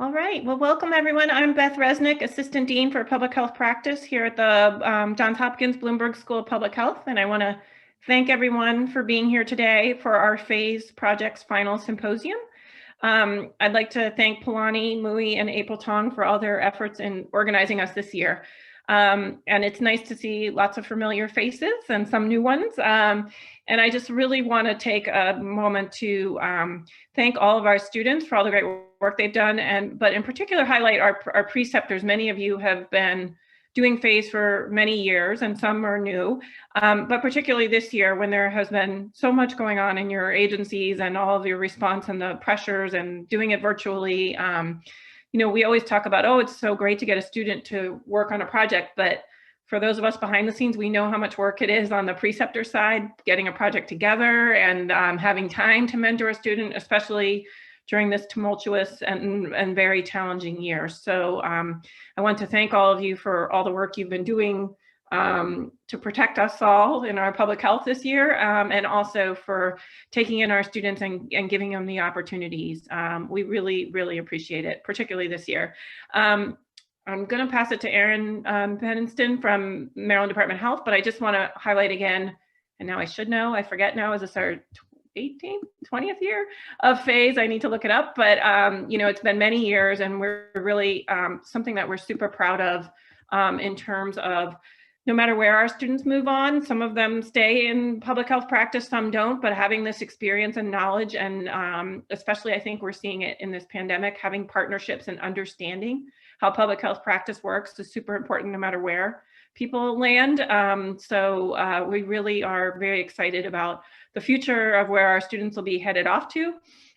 All right. Well, welcome everyone. I'm Beth Resnick, Assistant Dean for Public Health Practice here at the Johns Hopkins Bloomberg School of Public Health. And I want to thank everyone for being here today for our Phase Projects Final Symposium. I'd like to thank Polani, Mui, and April Tong for all their efforts in organizing us this year. And it's nice to see lots of familiar faces and some new ones. And I just really want to take a moment to thank all of our students for all the great work they've done, but in particular highlight our preceptors. Many of you have been doing phase for many years and some are new, but particularly this year when there has been so much going on in your agencies and all of your response and the pressures and doing it virtually. We always talk about, oh, it's so great to get a student to work on a project, but for those of us behind the scenes, we know how much work it is on the preceptor side, getting a project together and having time to mentor a student, especially during this tumultuous and very challenging year. So I want to thank all of you for all the work you've been doing to protect us all in our public health this year, and also for taking in our students and giving them the opportunities. We really, really appreciate it, particularly this year. I'm going to pass it to Erin Pennington from Maryland Department of Health, but I just want to highlight again, and now I should know, I forget now, is this our 18th, 20th year of phase? I need to look it up, but it's been many years and we're really something that we're super proud of in terms of no matter where our students move on, some of them stay in public health practice, some don't, but having this experience and knowledge, and especially I think we're seeing it in this pandemic, having partnerships and understanding how public health practice works is super important no matter where people land. So we really are very excited about the future of where our students will be headed off to,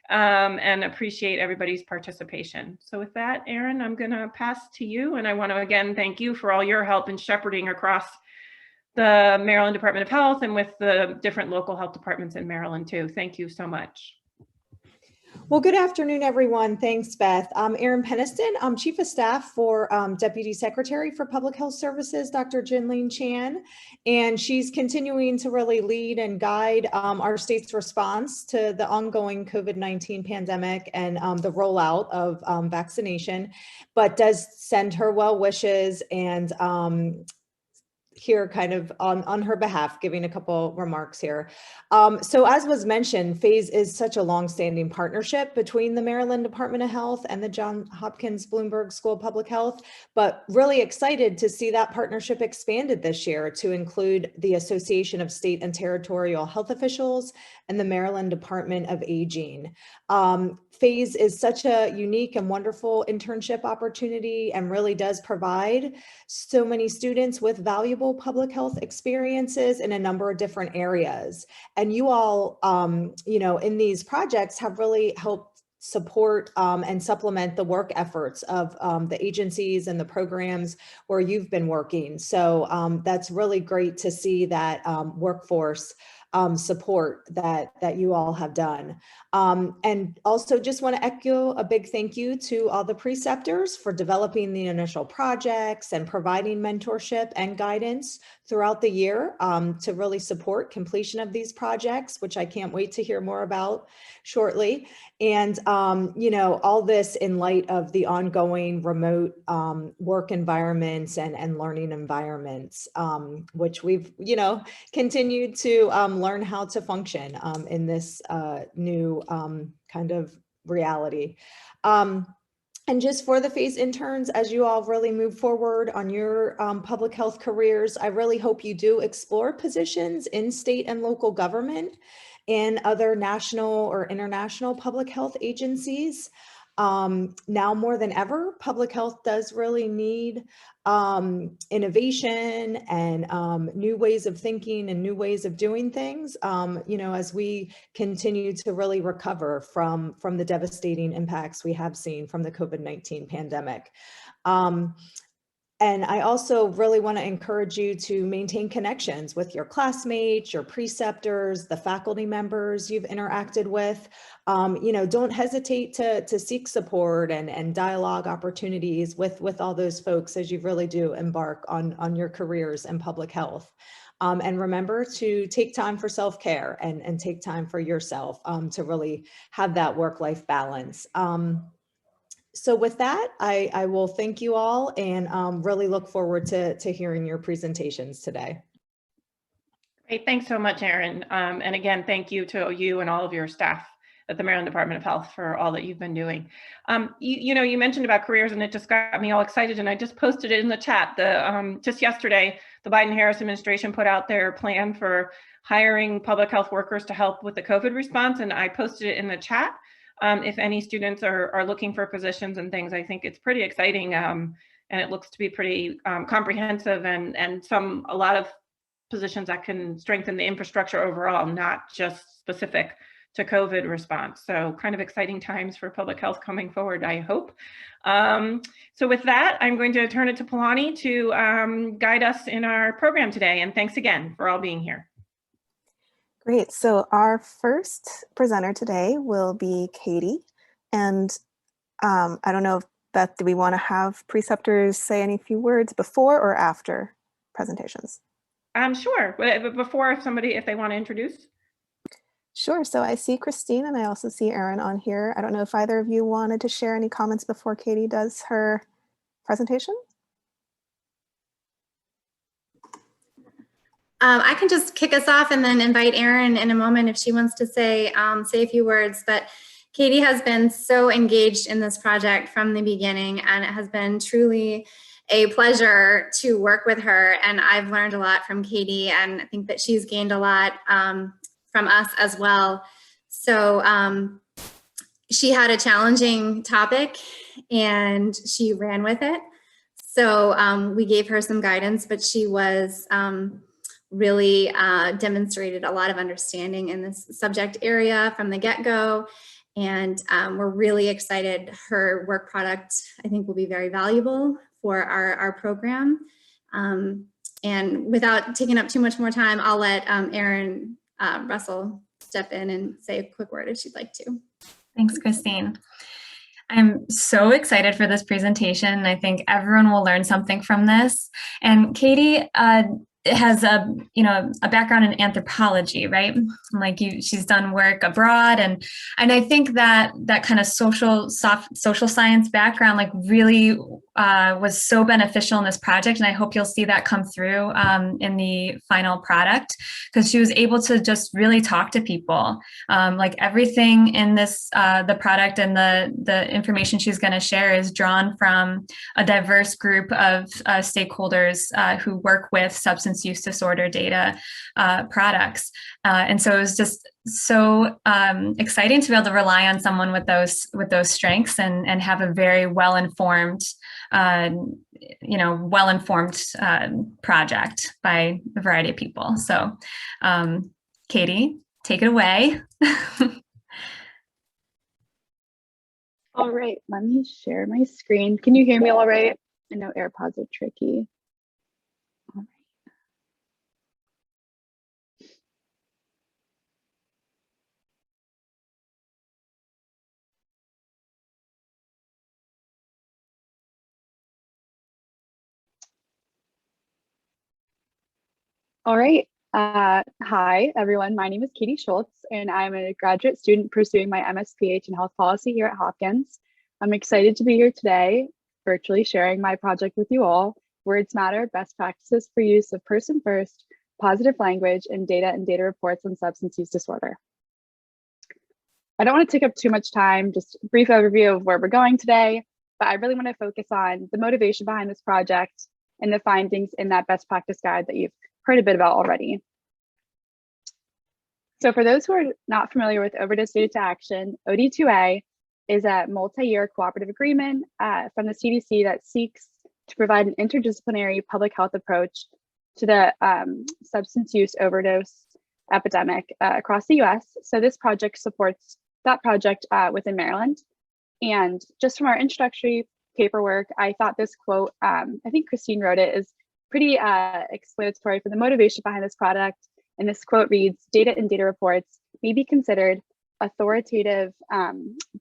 and appreciate everybody's participation. So with that, Erin, I'm going to pass to you. And I want to again thank you for all your help in shepherding across the Maryland Department of Health and with the different local health departments in Maryland too. Thank you so much. Well, good afternoon, everyone. Thanks, Beth. I'm Erin Pennington. I'm Chief of Staff for Deputy Secretary for Public Health Services, Dr. Jinlene Chan, and she's continuing to really lead and guide our state's response to the ongoing COVID-19 pandemic and the rollout of vaccination, but does send her well wishes and here kind of on her behalf, giving a couple remarks here. So as was mentioned, phase is such a longstanding partnership between the Maryland Department of Health and the Johns Hopkins Bloomberg School of Public Health, but really excited to see that partnership expanded this year to include the Association of State and Territorial Health Officials and the Maryland Department of Aging. Phase is such a unique and wonderful internship opportunity and really does provide so many students with valuable public health experiences in a number of different areas. And you all, in these projects have really helped support and supplement the work efforts of the agencies and the programs where you've been working. So that's really great to see that workforce support that you all have done. And also just want to echo a big thank you to all the preceptors for developing the initial projects and providing mentorship and guidance throughout the year to really support completion of these projects, which I can't wait to hear more about shortly. And, all this in light of the ongoing remote work environments and learning environments, which we've, continued to learn how to function in this new kind of reality. And just for the phase interns, as you all really move forward on your public health careers, I really hope you do explore positions in state and local government and other national or international public health agencies. Now more than ever, public health does really need innovation and new ways of thinking and new ways of doing things, as we continue to really recover from the devastating impacts we have seen from the COVID-19 pandemic. And I also really want to encourage you to maintain connections with your classmates, your preceptors, the faculty members you've interacted with. Don't hesitate to seek support and dialogue opportunities with all those folks as you really do embark on your careers in public health. And remember to take time for self-care and take time for yourself to really have that work-life balance. So with that, I will thank you all and really look forward to hearing your presentations today. Great, thanks so much, Erin. And again, thank you to you and all of your staff at the Maryland Department of Health for all that you've been doing. You mentioned about careers, and it just got me all excited, and I just posted it in the chat. Just yesterday, the Biden-Harris administration put out their plan for hiring public health workers to help with the COVID response, and I posted it in the chat. If any students are looking for positions and things, I think it's pretty exciting, and it looks to be pretty comprehensive and a lot of positions that can strengthen the infrastructure overall, not just specific to COVID response. So kind of exciting times for public health coming forward, I hope. So with that, I'm going to turn it to Palani to guide us in our program today. And thanks again for all being here. Great. So our first presenter today will be Katie. And I don't know, Beth, do we want to have preceptors say any few words before or after presentations? Sure. But before, if they want to introduce. Sure. So I see Christine and I also see Erin on here. I don't know if either of you wanted to share any comments before Katie does her presentation. I can just kick us off and then invite Erin in a moment if she wants to say a few words. But Katie has been so engaged in this project from the beginning, and it has been truly a pleasure to work with her. And I've learned a lot from Katie, and I think that she's gained a lot from us as well. So she had a challenging topic and she ran with it. So we gave her some guidance, but she was really demonstrated a lot of understanding in this subject area from the get-go. And we're really excited. Her work product, I think, will be very valuable for our program. And without taking up too much more time, I'll let Erin Russell step in and say a quick word if she'd like to. Thanks, Christine. I'm so excited for this presentation. I think everyone will learn something from this. And Katie has a background in anthropology, right? She's done work abroad, and I think that kind of social science background really was so beneficial in this project, and I hope you'll see that come through in the final product, because she was able to just really talk to people. Everything in this the product and the information she's going to share is drawn from a diverse group of stakeholders who work with substance use disorder data products. And so it was just so exciting to be able to rely on someone with those strengths and have a very well-informed project by a variety of people. So Katie, take it away. All right, let me share my screen. Can you hear me all right? I know AirPods are tricky. All right. All right. Hi, everyone. My name is Katie Schultz, and I'm a graduate student pursuing my MSPH in health policy here at Hopkins. I'm excited to be here today, virtually sharing my project with you all. Words Matter, best practices for use of person first, positive language, and data reports on substance use disorder. I don't want to take up too much time, just a brief overview of where we're going today, but I really want to focus on the motivation behind this project and the findings in that best practice guide that you've heard a bit about already. So for those who are not familiar with Overdose Data to Action, OD2A is a multi-year cooperative agreement from the CDC that seeks to provide an interdisciplinary public health approach to the substance use overdose epidemic across the US. So this project supports that project within Maryland. And just from our introductory paperwork, I thought this quote, I think Christine wrote it, is pretty explanatory for the motivation behind this product. And this quote reads, data and data reports may be considered authoritative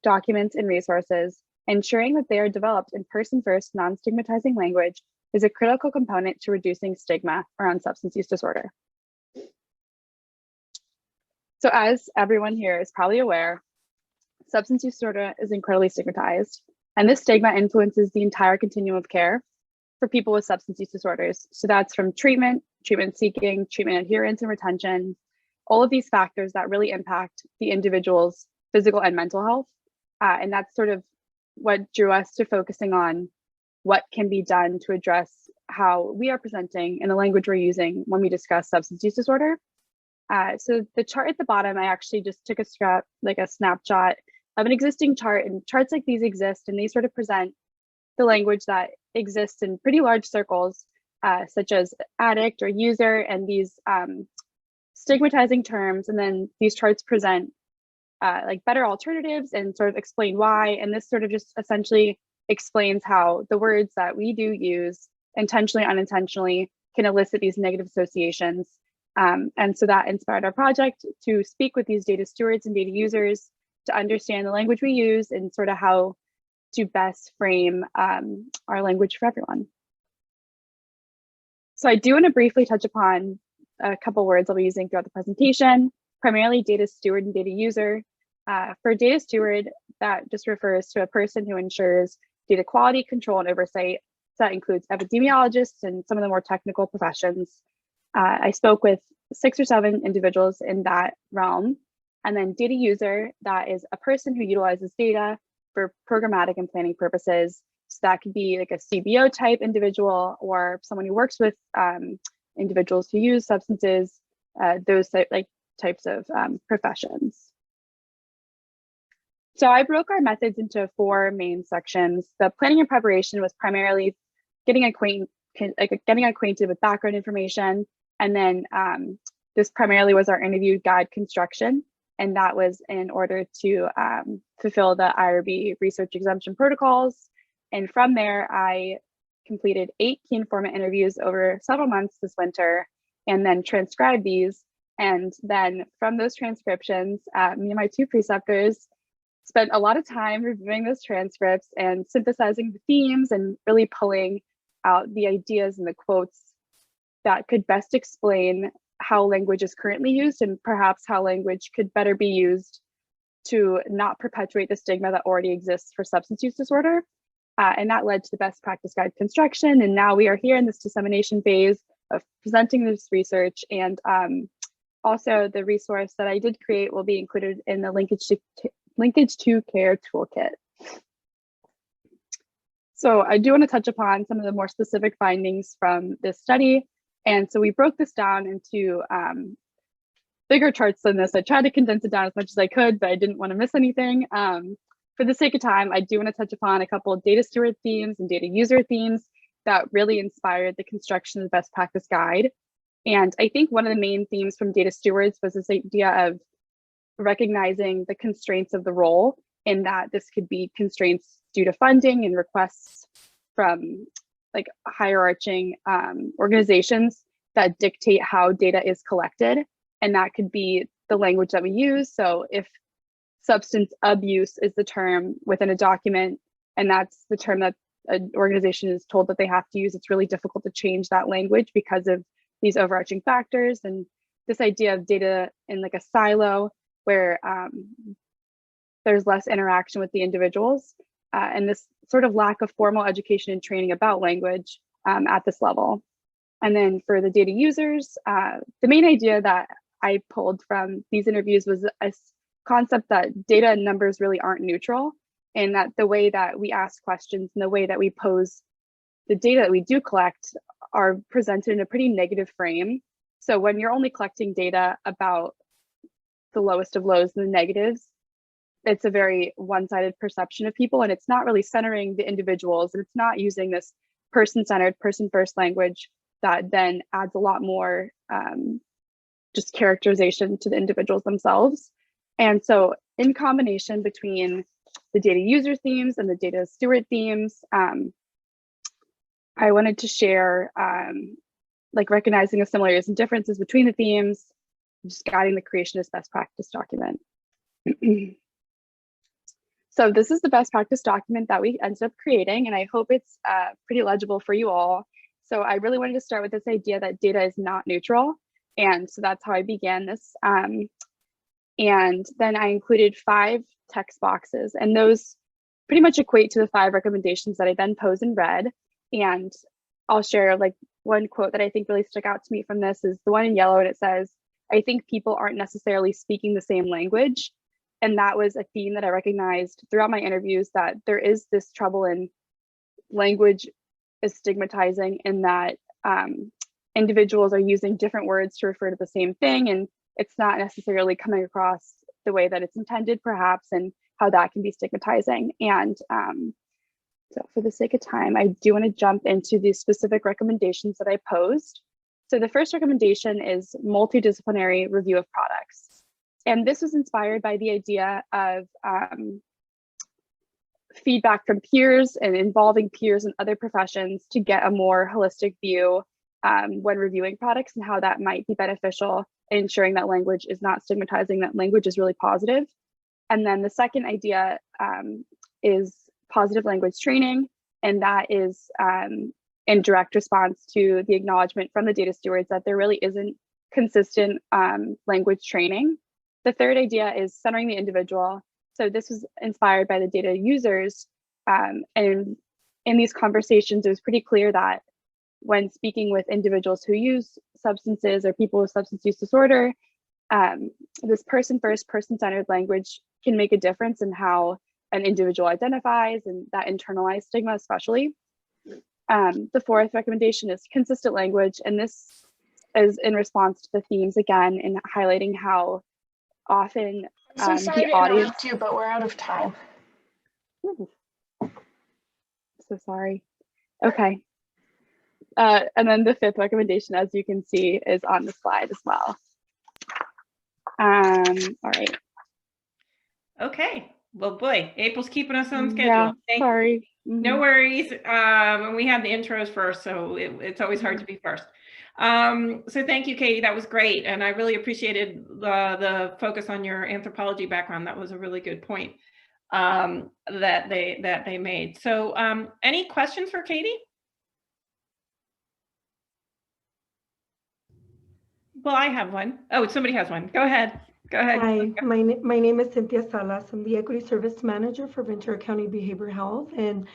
documents and resources. Ensuring that they are developed in person-first, non-stigmatizing language is a critical component to reducing stigma around substance use disorder. So as everyone here is probably aware, substance use disorder is incredibly stigmatized. And this stigma influences the entire continuum of care for people with substance use disorders. So that's from treatment, treatment seeking, treatment adherence and retention, all of these factors that really impact the individual's physical and mental health. And that's sort of what drew us to focusing on what can be done to address how we are presenting and the language we're using when we discuss substance use disorder. So the chart at the bottom, I actually just took a snapshot of an existing chart, and charts like these exist, and they sort of present the language that exists in pretty large circles, such as addict or user, and these stigmatizing terms. And then these charts present like better alternatives and sort of explain why. And this sort of just essentially explains how the words that we do use, intentionally, unintentionally, can elicit these negative associations. And so that inspired our project to speak with these data stewards and data users to understand the language we use and sort of how to best frame our language for everyone. So I do want to briefly touch upon a couple words I'll be using throughout the presentation, primarily data steward and data user. For data steward, that just refers to a person who ensures data quality, control, and oversight. So that includes epidemiologists and some of the more technical professions. I spoke with 6 or 7 individuals in that realm. And then data user, that is a person who utilizes data for programmatic and planning purposes. So that could be like a CBO type individual or someone who works with individuals who use substances, those types of professions. So I broke our methods into 4 main sections. The planning and preparation was primarily getting acquainted with background information. And then this primarily was our interview guide construction. And that was in order to fulfill the IRB research exemption protocols. And from there, I completed 8 key informant interviews over several months this winter, and then transcribed these. And then from those transcriptions, me and my 2 preceptors spent a lot of time reviewing those transcripts and synthesizing the themes and really pulling out the ideas and the quotes that could best explain how language is currently used and perhaps how language could better be used to not perpetuate the stigma that already exists for substance use disorder. And that led to the best practice guide construction. And now we are here in this dissemination phase of presenting this research. And also the resource that I did create will be included in the linkage to care toolkit. So I do want to touch upon some of the more specific findings from this study. And so we broke this down into bigger charts than this. I tried to condense it down as much as I could, but I didn't want to miss anything. For the sake of time, I do want to touch upon a couple of data steward themes and data user themes that really inspired the construction of the best practice guide. And I think one of the main themes from data stewards was this idea of recognizing the constraints of the role, in that this could be constraints due to funding and requests from like hierarching organizations that dictate how data is collected. And that could be the language that we use. So if substance abuse is the term within a document, and that's the term that an organization is told that they have to use, it's really difficult to change that language because of these overarching factors. And this idea of data in like a silo where there's less interaction with the individuals, and this sort of lack of formal education and training about language at this level. And then for the data users, the main idea that I pulled from these interviews was a concept that data and numbers really aren't neutral, and that the way that we ask questions and the way that we pose the data that we do collect are presented in a pretty negative frame. So when you're only collecting data about the lowest of lows and the negatives, it's a very one-sided perception of people, and it's not really centering the individuals, and it's not using this person-centered, person-first language that then adds a lot more just characterization to the individuals themselves. And so in combination between the data user themes and the data steward themes, I wanted to share like recognizing the similarities and differences between the themes, just guiding the creation of this best practice document. So this is the best practice document that we ended up creating, and I hope it's pretty legible for you all. So I really wanted to start with this idea that data is not neutral. And so that's how I began this. And then I included 5 text boxes, and those pretty much equate to the 5 recommendations that I then pose in red. And I'll share like one quote that I think really stuck out to me from this is the one in yellow, and it says, "I think people aren't necessarily speaking the same language." And that was a theme that I recognized throughout my interviews, that there is this trouble in language is stigmatizing, in that individuals are using different words to refer to the same thing, and it's not necessarily coming across the way that it's intended, perhaps, and how that can be stigmatizing. And so for the sake of time, I do want to jump into the specific recommendations that I posed. So the first recommendation is multidisciplinary review of products. And this was inspired by the idea of feedback from peers and involving peers in other professions to get a more holistic view when reviewing products, and how that might be beneficial in ensuring that language is not stigmatizing, that language is really positive. And then the second idea is positive language training, and that is in direct response to the acknowledgement from the data stewards that there really isn't consistent language training. The third idea is centering the individual. So this was inspired by the data users, and in these conversations, it was pretty clear that when speaking with individuals who use substances or people with substance use disorder, this person-first, person-centered language can make a difference in how an individual identifies, and that internalized stigma especially. The fourth recommendation is consistent language, and this is in response to the themes again, in highlighting how often I'm so sorry the to audience. interrupt you, but we're out of time. Ooh. So sorry. Okay. And then the fifth recommendation, as you can see, is on the slide as well. All right. Okay. Well, boy, April's keeping us on schedule. Yeah, sorry. No worries. And we had the intros first, so it's always hard to be first. So thank you, Katie. That was great. And I really appreciated the focus on your anthropology background. That was a really good point that they made. So any questions for Katie? Well, I have one. Oh, somebody has one. Go ahead. Go ahead. Hi, my name is Cynthia Salas. I'm the Equity Service Manager for Ventura County Behavioral Health, and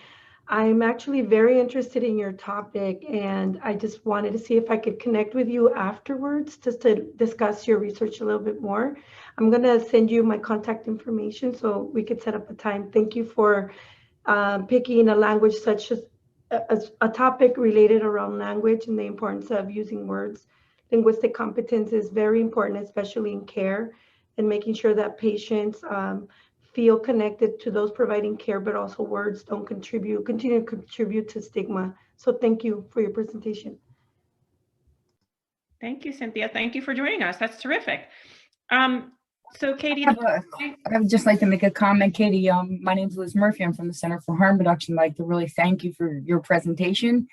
I'm actually very interested in your topic, and I just wanted to see if I could connect with you afterwards just to discuss your research a little bit more. I'm going to send you my contact information so we could set up a time. Thank you for picking a language such as a topic related around language and the importance of using words. Linguistic competence is very important, especially in care, and making sure that patients feel connected to those providing care, but also words don't continue to contribute to stigma. So thank you for your presentation. Thank you, Cynthia. Thank you for joining us. That's terrific. So Katie, I would just like to make a comment, Katie. My name is Liz Murphy. I'm from the Center for Harm Reduction. I'd like to really thank you for your presentation.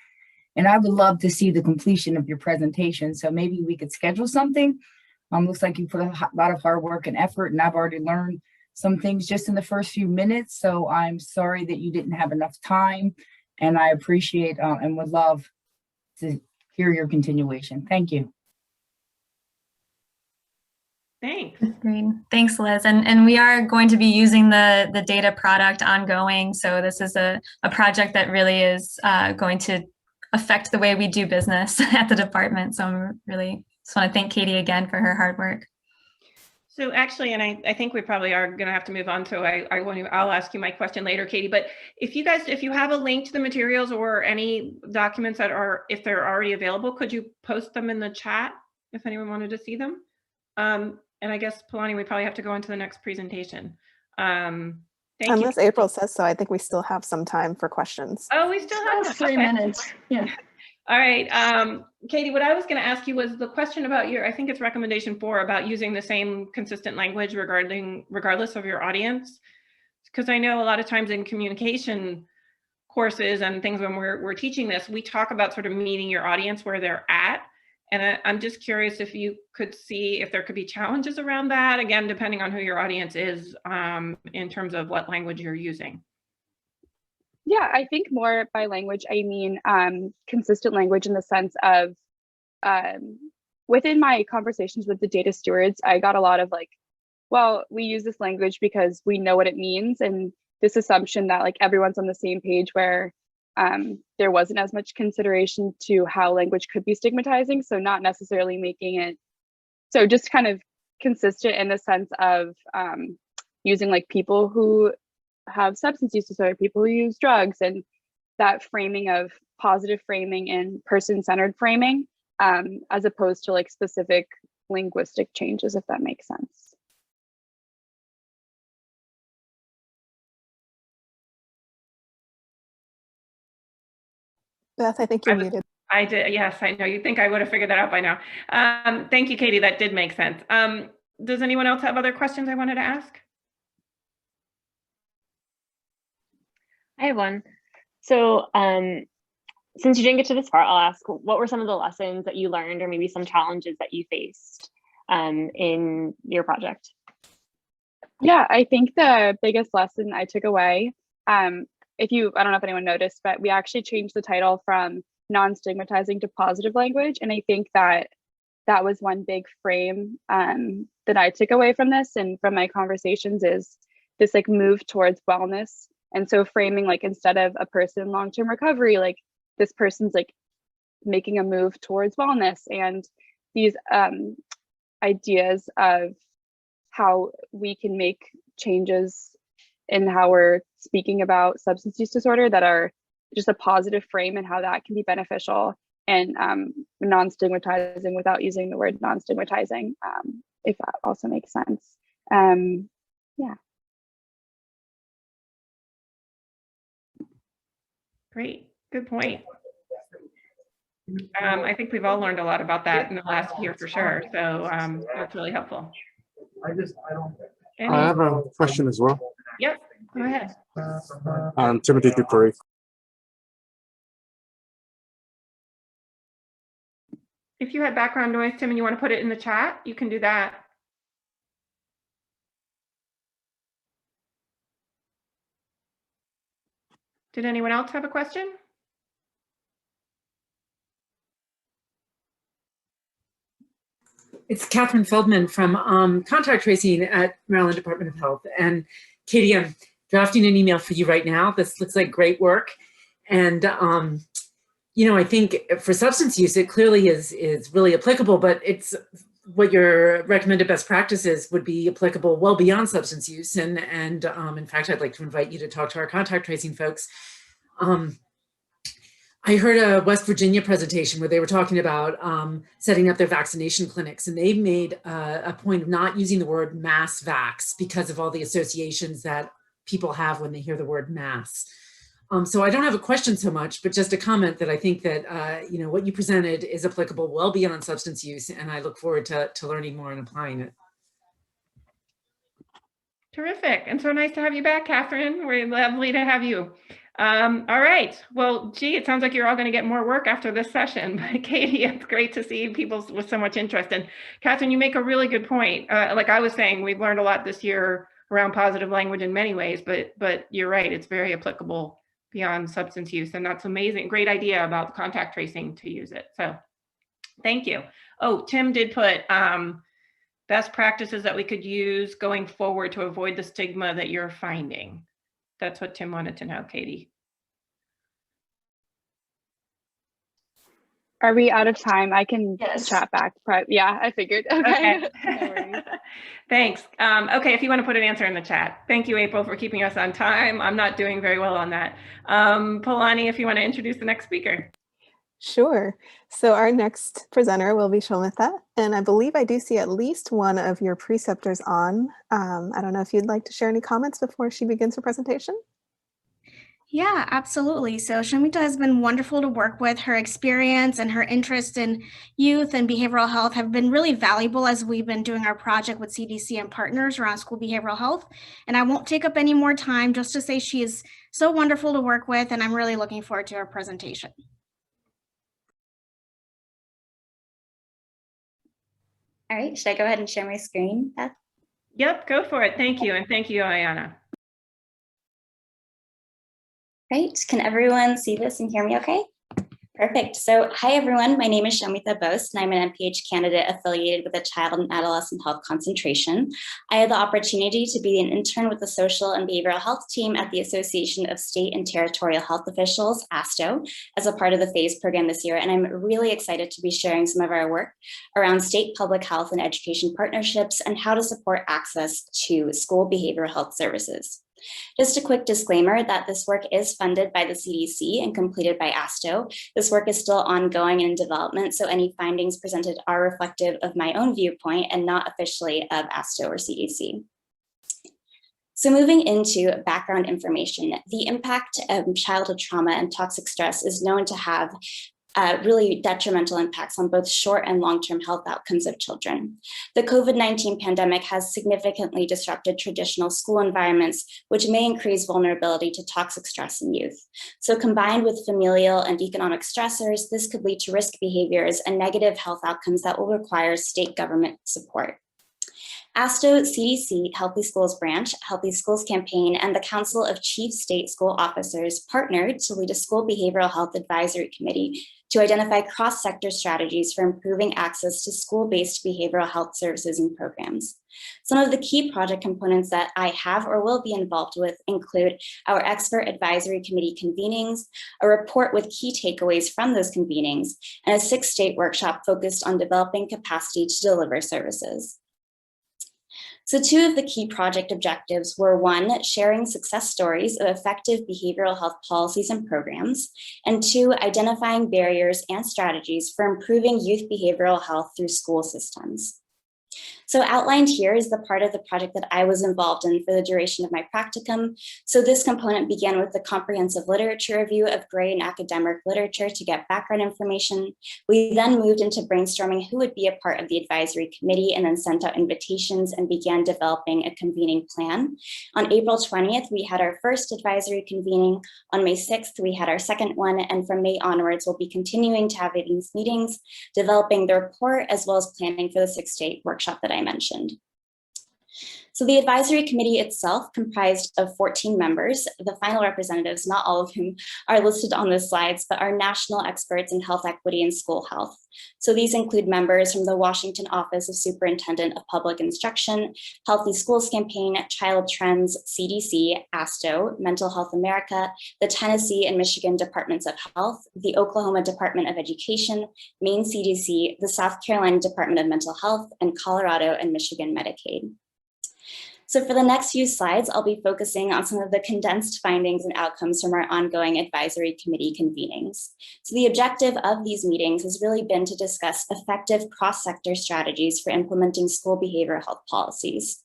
And I would love to see the completion of your presentation. So maybe we could schedule something. Looks like you put a lot of hard work and effort, and I've already learned some things just in the first few minutes. So I'm sorry that you didn't have enough time, and I appreciate and would love to hear your continuation. Thank you. thanks. Great. Thanks, Liz. And we are going to be using the data product ongoing. So this is a project that really is going to affect the way we do business at the department. So I'm really just want to thank Katie again for her hard work. So actually, and I think we probably are going to have to move on. So I'll ask you my question later, Katie. But if you have a link to the materials or any documents that are, if they're already available, could you post them in the chat if anyone wanted to see them? And I guess, Palani, we probably have to go on to the next presentation. Unless April says so, I think we still have some time for questions. Oh, we still have 3 minutes. Yeah. All right. Katie, what I was going to ask you was the question about I think it's recommendation 4 about using the same consistent language regardless of your audience. Because I know a lot of times in communication courses and things when we're teaching this, we talk about sort of meeting your audience where they're at. And I'm just curious if you could see if there could be challenges around that, again, depending on who your audience is in terms of what language you're using. Yeah, I think more by language, I mean consistent language in the sense of within my conversations with the data stewards, I got a lot of like, well, we use this language because we know what it means. And this assumption that like everyone's on the same page where there wasn't as much consideration to how language could be stigmatizing. So not necessarily making it, so just kind of consistent in the sense of using like people who have substance use disorder, people who use drugs, and that framing of positive framing and person-centered framing, as opposed to like specific linguistic changes, if that makes sense. Beth, I think you're muted. I did. Yes, I know. You'd think I would have figured that out by now. Thank you, Katie. That did make sense. Does anyone else have other questions I wanted to ask? I have one. So since you didn't get to this part, I'll ask, what were some of the lessons that you learned or maybe some challenges that you faced in your project? Yeah, I think the biggest lesson I took away, I don't know if anyone noticed, but we actually changed the title from non-stigmatizing to positive language. And I think that that was one big frame that I took away from this and from my conversations, is this like move towards wellness. And so framing, like, instead of a person in long-term recovery, like this person's like making a move towards wellness, and these ideas of how we can make changes in how we're speaking about substance use disorder that are just a positive frame, and how that can be beneficial and non-stigmatizing without using the word non-stigmatizing, if that also makes sense. Yeah. Great, good point. I think we've all learned a lot about that in the last year for sure. So that's really helpful. I have a question as well. Yep, go ahead. Timothy Dupree. If you had background noise, Tim, and you want to put it in the chat, you can do that. Did anyone else have a question? It's Catherine Feldman from contact tracing at Maryland Department of Health. And Katie, I'm drafting an email for you right now. This looks like great work. And you know, I think for substance use, it clearly is really applicable, but it's what your recommended best practices would be applicable well beyond substance use. And in fact, I'd like to invite you to talk to our contact tracing folks. I heard a West Virginia presentation where they were talking about setting up their vaccination clinics, and they made a point of not using the word mass vax because of all the associations that people have when they hear the word mass. So I don't have a question so much, but just a comment that I think that you know, what you presented is applicable well beyond substance use, and I look forward to learning more and applying it. Terrific, and so nice to have you back, Catherine. We're lovely to have you. All right, well, gee, it sounds like you're all going to get more work after this session. But Katie, it's great to see people with so much interest. And Catherine, you make a really good point. Like I was saying, we've learned a lot this year around positive language in many ways, but you're right, it's very applicable beyond substance use. And that's amazing. Great idea about contact tracing to use it. So thank you. Oh, Tim did put best practices that we could use going forward to avoid the stigma that you're finding. That's what Tim wanted to know, Katie. Are we out of time? I can chat back. Yeah, I figured. Okay. No Thanks. Okay, if you want to put an answer in the chat. Thank you, April, for keeping us on time. I'm not doing very well on that. Polani, if you want to introduce the next speaker. Sure. So our next presenter will be Shomitha, and I believe I do see at least one of your preceptors on. I don't know if you'd like to share any comments before she begins her presentation. Yeah, absolutely. So Shomitha has been wonderful to work with. Her experience and her interest in youth and behavioral health have been really valuable as we've been doing our project with CDC and partners around school behavioral health. And I won't take up any more time, just to say she is so wonderful to work with, and I'm really looking forward to her presentation. All right, should I go ahead and share my screen, Beth? Yep, go for it. Thank you. And thank you, Ayana. Right, can everyone see this and hear me okay? Perfect. So hi, everyone. My name is Shamita Bose, and I'm an MPH candidate affiliated with the Child and Adolescent Health Concentration. I had the opportunity to be an intern with the Social and Behavioral Health team at the Association of State and Territorial Health Officials, ASTO, as a part of the PHASE program this year. And I'm really excited to be sharing some of our work around state public health and education partnerships and how to support access to school behavioral health services. Just a quick disclaimer that this work is funded by the CDC and completed by ASTO. This work is still ongoing and in development, so any findings presented are reflective of my own viewpoint and not officially of ASTO or CDC. So moving into background information, the impact of childhood trauma and toxic stress is known to have really detrimental impacts on both short and long-term health outcomes of children. The COVID-19 pandemic has significantly disrupted traditional school environments, which may increase vulnerability to toxic stress in youth. So combined with familial and economic stressors, this could lead to risk behaviors and negative health outcomes that will require state government support. ASTO, CDC, Healthy Schools Branch, Healthy Schools Campaign, and the Council of Chief State School Officers partnered to lead a school behavioral health advisory committee to identify cross-sector strategies for improving access to school-based behavioral health services and programs. Some of the key project components that I have or will be involved with include our expert advisory committee convenings, a report with key takeaways from those convenings, and a 6-state workshop focused on developing capacity to deliver services. So 2 of the key project objectives were 1, sharing success stories of effective behavioral health policies and programs, and 2, identifying barriers and strategies for improving youth behavioral health through school systems. So outlined here is the part of the project that I was involved in for the duration of my practicum. So this component began with the comprehensive literature review of gray and academic literature to get background information. We then moved into brainstorming who would be a part of the advisory committee and then sent out invitations and began developing a convening plan. On April 20th, we had our first advisory convening. On May 6th, we had our second one. And from May onwards, we'll be continuing to have these meetings, developing the report, as well as planning for the 6-state workshop that I mentioned. So the advisory committee itself comprised of 14 members, the final representatives, not all of whom are listed on the slides, but are national experts in health equity and school health. So these include members from the Washington Office of Superintendent of Public Instruction, Healthy Schools Campaign, Child Trends, CDC, ASTO, Mental Health America, the Tennessee and Michigan Departments of Health, the Oklahoma Department of Education, Maine CDC, the South Carolina Department of Mental Health, and Colorado and Michigan Medicaid. So for the next few slides, I'll be focusing on some of the condensed findings and outcomes from our ongoing advisory committee convenings. So the objective of these meetings has really been to discuss effective cross-sector strategies for implementing school behavioral health policies.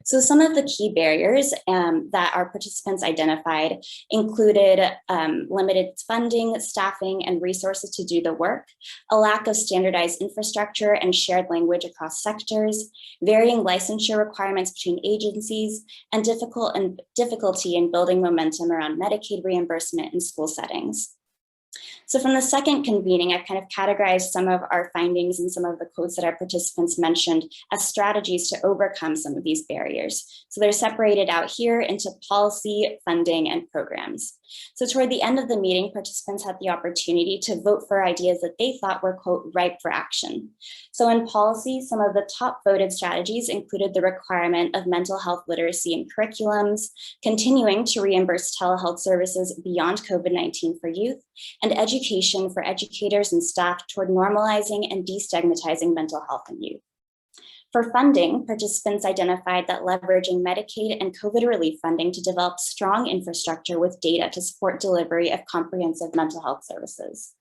So some of the key barriers that our participants identified included limited funding, staffing, and resources to do the work, a lack of standardized infrastructure and shared language across sectors, varying licensure requirements between agencies, and difficulty in building momentum around Medicaid reimbursement in school settings. So from the second convening, I've kind of categorized some of our findings and some of the quotes that our participants mentioned as strategies to overcome some of these barriers. So they're separated out here into policy, funding, and programs. So toward the end of the meeting, participants had the opportunity to vote for ideas that they thought were, quote, ripe for action. So in policy, some of the top voted strategies included the requirement of mental health literacy in curriculums, continuing to reimburse telehealth services beyond COVID-19 for youth, and education for educators and staff toward normalizing and destigmatizing mental health in youth. For funding, participants identified that leveraging Medicaid and COVID relief funding to develop strong infrastructure with data to support delivery of comprehensive mental health services.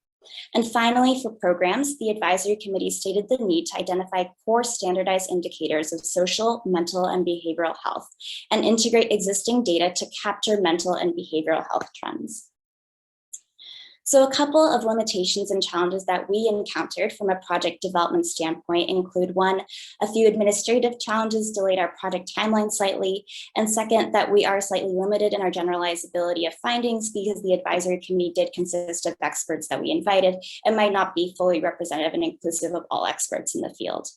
And finally, for programs, the advisory committee stated the need to identify core standardized indicators of social, mental, and behavioral health, and integrate existing data to capture mental and behavioral health trends. So a couple of limitations and challenges that we encountered from a project development standpoint include 1, a few administrative challenges delayed our project timeline slightly, and second, that we are slightly limited in our generalizability of findings because the advisory committee did consist of experts that we invited and might not be fully representative and inclusive of all experts in the field.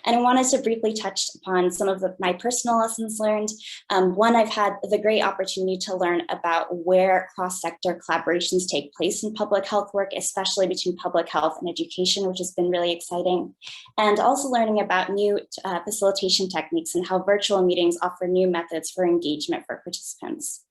And I wanted to briefly touch upon some of my personal lessons learned. One, I've had the great opportunity to learn about where cross-sector collaborations take place in public health work, especially between public health and education, which has been really exciting. And also learning about new facilitation techniques and how virtual meetings offer new methods for engagement for participants.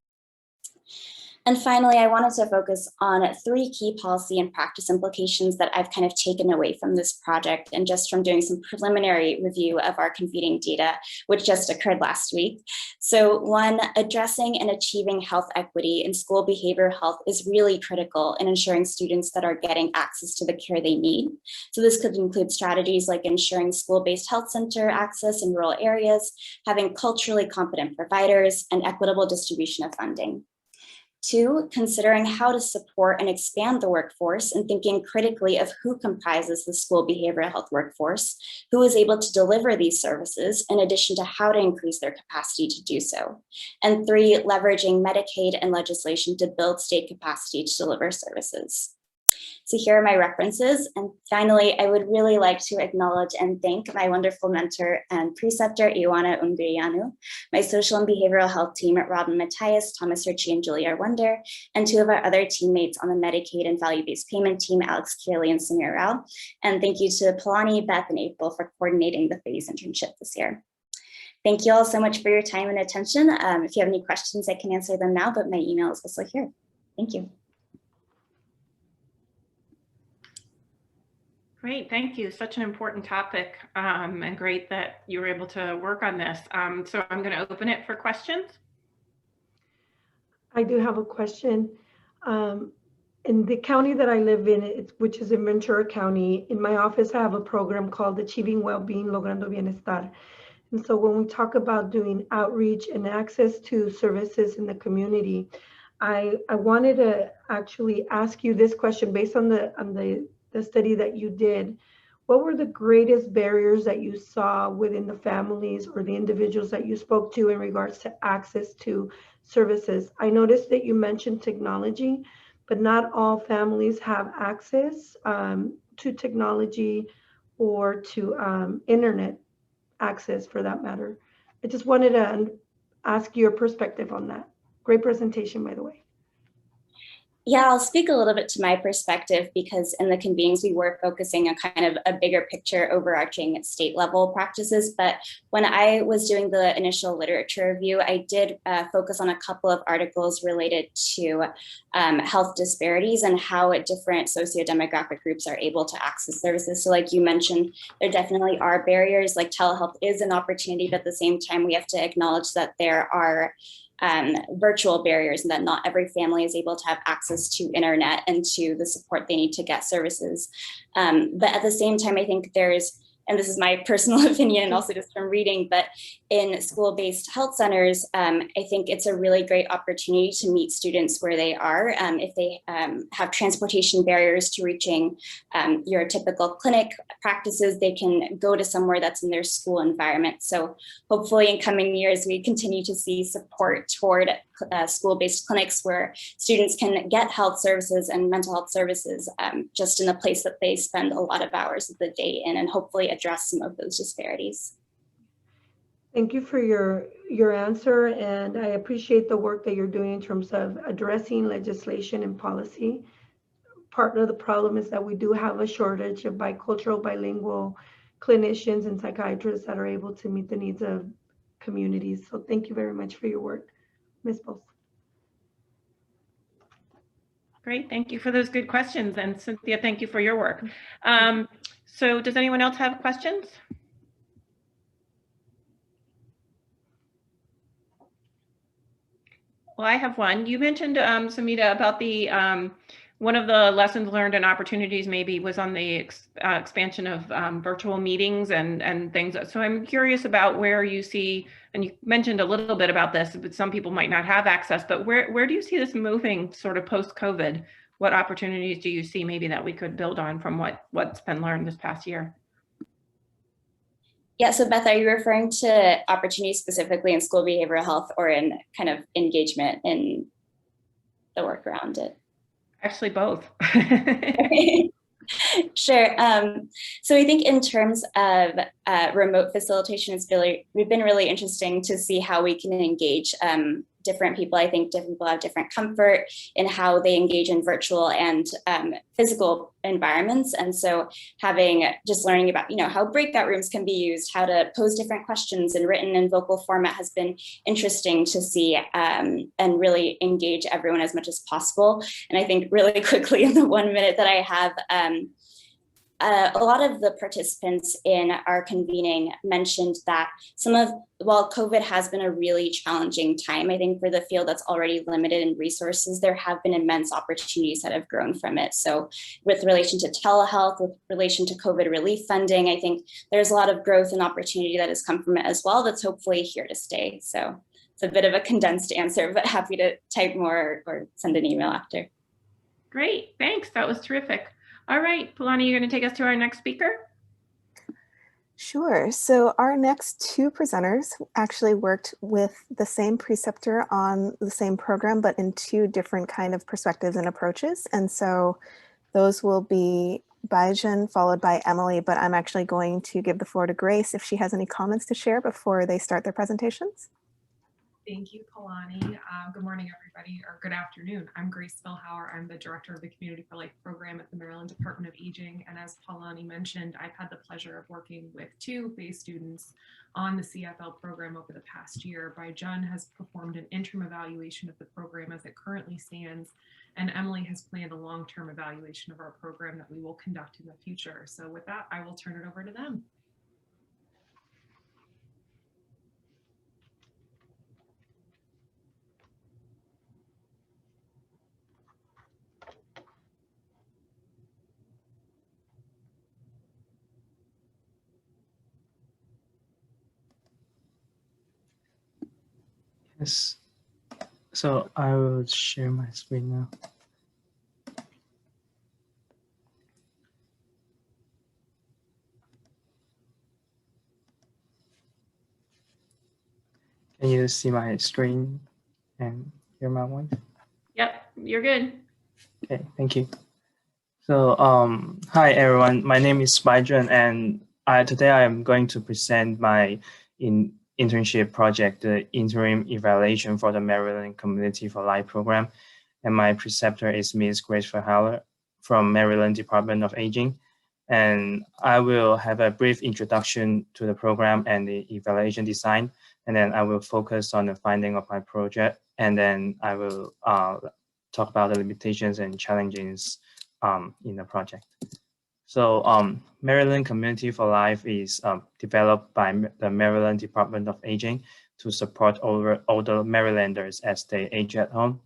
And finally, I wanted to focus on 3 key policy and practice implications that I've kind of taken away from this project and just from doing some preliminary review of our convening data, which just occurred last week. So 1, addressing and achieving health equity in school behavioral health is really critical in ensuring students that are getting access to the care they need. So this could include strategies like ensuring school-based health center access in rural areas, having culturally competent providers, and equitable distribution of funding. 2, considering how to support and expand the workforce and thinking critically of who comprises the school behavioral health workforce, who is able to deliver these services, in addition to how to increase their capacity to do so. And 3, leveraging Medicaid and legislation to build state capacity to deliver services. So here are my references. And finally, I would really like to acknowledge and thank my wonderful mentor and preceptor, Ioana Ungrianu, my social and behavioral health team at Robin Matthias, Thomas Ritchie, and Julia Wonder, and 2 of our other teammates on the Medicaid and value-based payment team, Alex Kearley and Samir Rao. And thank you to Palani, Beth, and April for coordinating the phase internship this year. Thank you all so much for your time and attention. If you have any questions, I can answer them now, but my email is also here. Thank you. Great, thank you. Such an important topic, and great that you were able to work on this. So I'm going to open it for questions. I do have a question. In the county that I live in, which is in Ventura County, in my office, I have a program called Achieving Wellbeing, Logrando Bienestar. And so when we talk about doing outreach and access to services in the community, I wanted to actually ask you this question based on the study that you did. What were the greatest barriers that you saw within the families or the individuals that you spoke to in regards to access to services? I noticed that you mentioned technology, but not all families have access to technology or to internet access for that matter. I just wanted to ask your perspective on that. Great presentation, by the way. Yeah, I'll speak a little bit to my perspective because in the convenings we were focusing on kind of a bigger picture overarching state level practices. But when I was doing the initial literature review, I did focus on a couple of articles related to health disparities and how different sociodemographic groups are able to access services. So like you mentioned, there definitely are barriers. Like telehealth is an opportunity, but at the same time, we have to acknowledge that there are virtual barriers and that not every family is able to have access to internet and to the support they need to get services. But at the same time, I think there's, and this is my personal opinion and also just from reading, but in school-based health centers, I think it's a really great opportunity to meet students where they are. If they have transportation barriers to reaching your typical clinic practices, they can go to somewhere that's in their school environment. So hopefully in coming years, we continue to see support toward school-based clinics where students can get health services and mental health services just in a place that they spend a lot of hours of the day in, and hopefully address some of those disparities. Thank you for your answer, and I appreciate the work that you're doing in terms of addressing legislation and policy. Part of the problem is that we do have a shortage of bicultural, bilingual clinicians and psychiatrists that are able to meet the needs of communities. So thank you very much for your work, Ms. Bose. Great, thank you for those good questions. And Cynthia, thank you for your work. So does anyone else have questions? Well, I have one. You mentioned, Samita, about the one of the lessons learned and opportunities maybe was on the expansion of virtual meetings and things. So I'm curious about where you see, and you mentioned a little bit about this, but some people might not have access, but where do you see this moving sort of post-COVID? What opportunities do you see maybe that we could build on from what's been learned this past year? Yeah, so Beth, are you referring to opportunities specifically in school behavioral health or in kind of engagement in the work around it? Actually, both. Sure. So I think in terms of remote facilitation, we've been really interesting to see how we can engage different people. I think different people have different comfort in how they engage in virtual and physical environments. And so learning about, how breakout rooms can be used, how to pose different questions in written and vocal format has been interesting to see and really engage everyone as much as possible. And I think really quickly in the 1 minute that I have, a lot of the participants in our convening mentioned that while COVID has been a really challenging time, I think for the field that's already limited in resources, there have been immense opportunities that have grown from it. So with relation to telehealth, with relation to COVID relief funding, I think there's a lot of growth and opportunity that has come from it as well that's hopefully here to stay. So it's a bit of a condensed answer, but happy to type more or send an email after. Great, thanks, that was terrific. All right, Polani, you're going to take us to our next speaker? Sure. So our next two presenters actually worked with the same preceptor on the same program, but in two different kind of perspectives and approaches. And so those will be Baijan followed by Emily, but I'm actually going to give the floor to Grace if she has any comments to share before they start their presentations. Thank you, Polani. Good morning, everybody, or good afternoon. I'm Grace Spillhauer. I'm the director of the Community for Life program at the Maryland Department of Aging. And as Polani mentioned, I've had the pleasure of working with two phase students on the CFL program over the past year. Baijan has performed an interim evaluation of the program as it currently stands, and Emily has planned a long-term evaluation of our program that we will conduct in the future. So with that, I will turn it over to them. Yes, so I will share my screen now. Can you see my screen and hear my voice? Yep, you're good. Okay, thank you. So, hi everyone, my name is Baijan, and today I am going to present my internship project, the interim evaluation for the Maryland Community for Life program. And my preceptor is Ms. Grace Verhauer from Maryland Department of Aging. And I will have a brief introduction to the program and the evaluation design. And then I will focus on the finding of my project. And then I will talk about the limitations and challenges in the project. So Maryland Community for Life is developed by the Maryland Department of Aging to support older Marylanders as they age at home.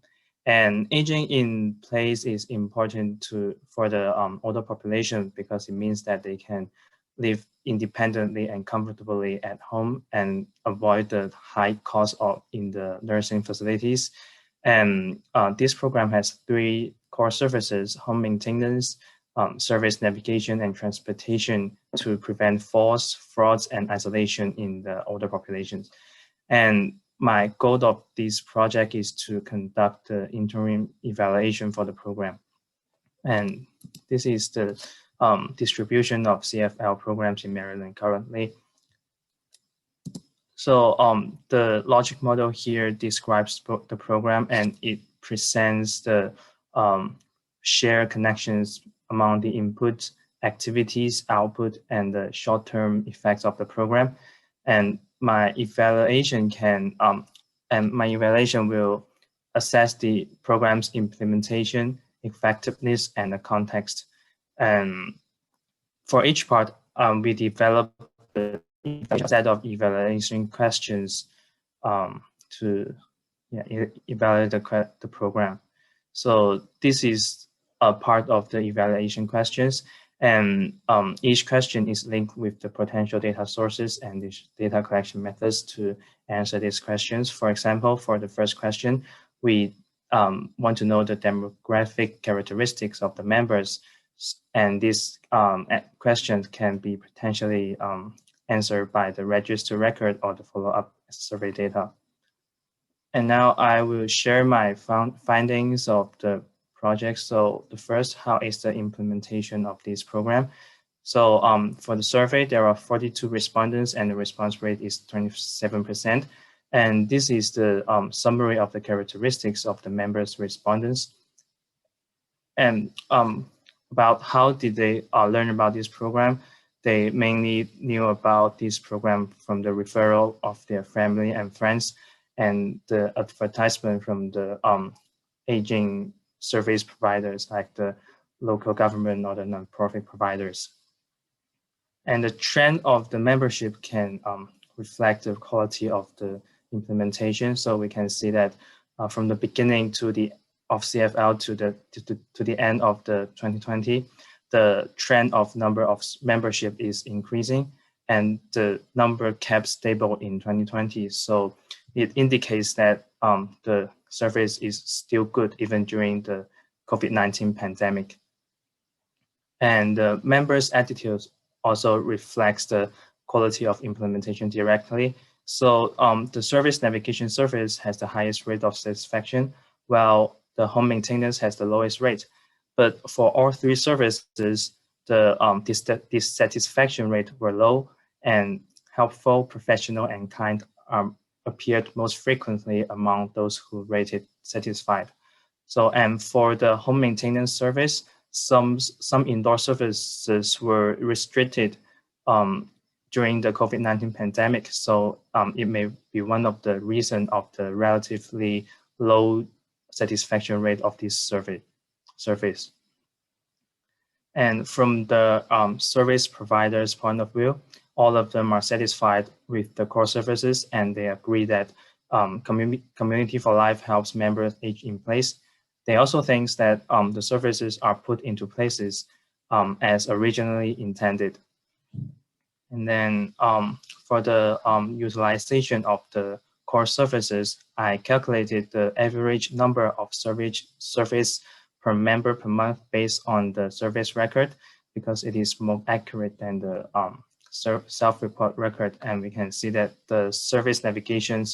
And aging in place is important for the older population because it means that they can live independently and comfortably at home and avoid the high cost in the nursing facilities. And this program has 3 core services: home maintenance, service navigation, and transportation to prevent falls, frauds, and isolation in the older populations. And my goal of this project is to conduct the interim evaluation for the program. And this is the distribution of CFL programs in Maryland currently. So the logic model here describes the program, and it presents the shared connections among the input, activities, output, and the short-term effects of the program. And my evaluation will assess the program's implementation, effectiveness, and the context. And for each part, we develop a set of evaluation questions to evaluate the program. So this is a part of the evaluation questions, and each question is linked with the potential data sources and the data collection methods to answer these questions. For example, for the first question, we want to know the demographic characteristics of the members, and these questions can be potentially answered by the register record or the follow-up survey data. And now I will share my findings of the projects. So the first, how is the implementation of this program? So for the survey, there are 42 respondents and the response rate is 27%. And this is the summary of the characteristics of the members' respondents. And about how did they learn about this program? They mainly knew about this program from the referral of their family and friends and the advertisement from the aging service providers like the local government or the nonprofit providers. And the trend of the membership can reflect the quality of the implementation. So we can see that from the beginning to the of CFL to the end of the 2020, the trend of number of membership is increasing and the number kept stable in 2020. So it indicates that the service is still good even during the COVID-19 pandemic. And the members' attitudes also reflects the quality of implementation directly. So the service navigation service has the highest rate of satisfaction, while the home maintenance has the lowest rate. But for all three services, the dissatisfaction rate were low, and helpful, professional, and kind appeared most frequently among those who rated satisfied. So, and for the home maintenance service, some indoor services were restricted during the COVID-19 pandemic. So it may be one of the reasons of the relatively low satisfaction rate of this service. And from the service provider's point of view, all of them are satisfied with the core services, and they agree that Community for Life helps members age in place. They also think that the services are put into places as originally intended. And then for the utilization of the core services, I calculated the average number of service per member per month based on the service record, because it is more accurate than the self-report record. And we can see that the service navigation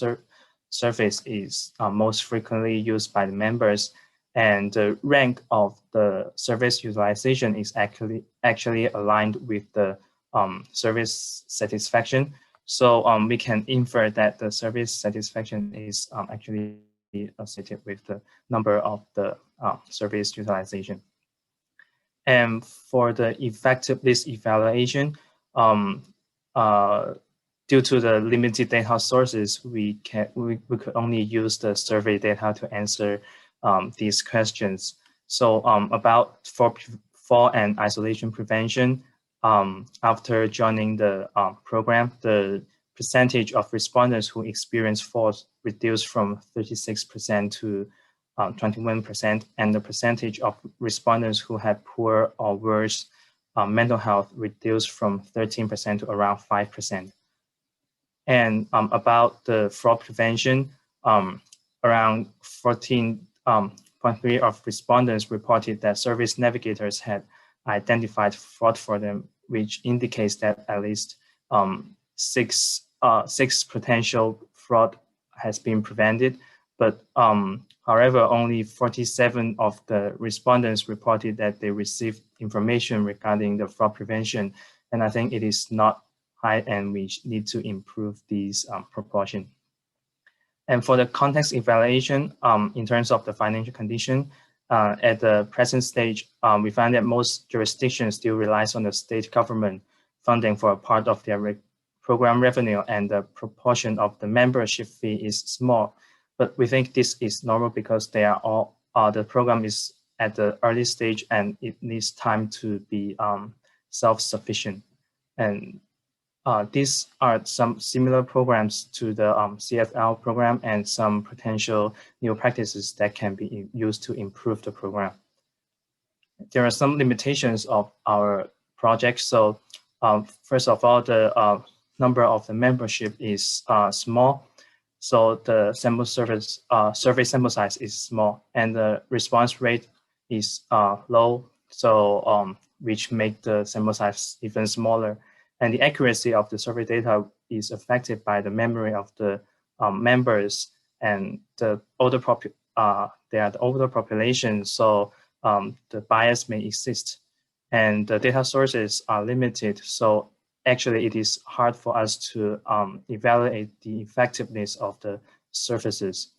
service is most frequently used by the members, and the rank of the service utilization is actually aligned with the service satisfaction. So we can infer that the service satisfaction is actually associated with the number of the service utilization. And for the effectiveness evaluation, due to the limited data sources, we could only use the survey data to answer these questions. So about fall and isolation prevention, after joining the program, the percentage of respondents who experienced falls reduced from 36% to 21%, and the percentage of respondents who had poor or worse mental health reduced from 13% to around 5%. And about the fraud prevention, around 14.3% of respondents reported that service navigators had identified fraud for them, which indicates that at least six potential fraud has been prevented. But however, only 47 of the respondents reported that they received information regarding the fraud prevention. And I think it is not high, and we need to improve these proportion. And for the context evaluation, in terms of the financial condition, at the present stage, we find that most jurisdictions still relies on the state government funding for a part of their program revenue, and the proportion of the membership fee is small. But we think this is normal because they are all the program is at the early stage and it needs time to be self-sufficient. And these are some similar programs to the CFL program and some potential new practices that can be used to improve the program. There are some limitations of our project. So first of all, the number of the membership is small. So the survey sample size is small, and the response rate is low. So which make the sample size even smaller. And the accuracy of the survey data is affected by the memory of the members, and the older they are the older population, so the bias may exist, and the data sources are limited. So actually, it is hard for us to evaluate the effectiveness of the services.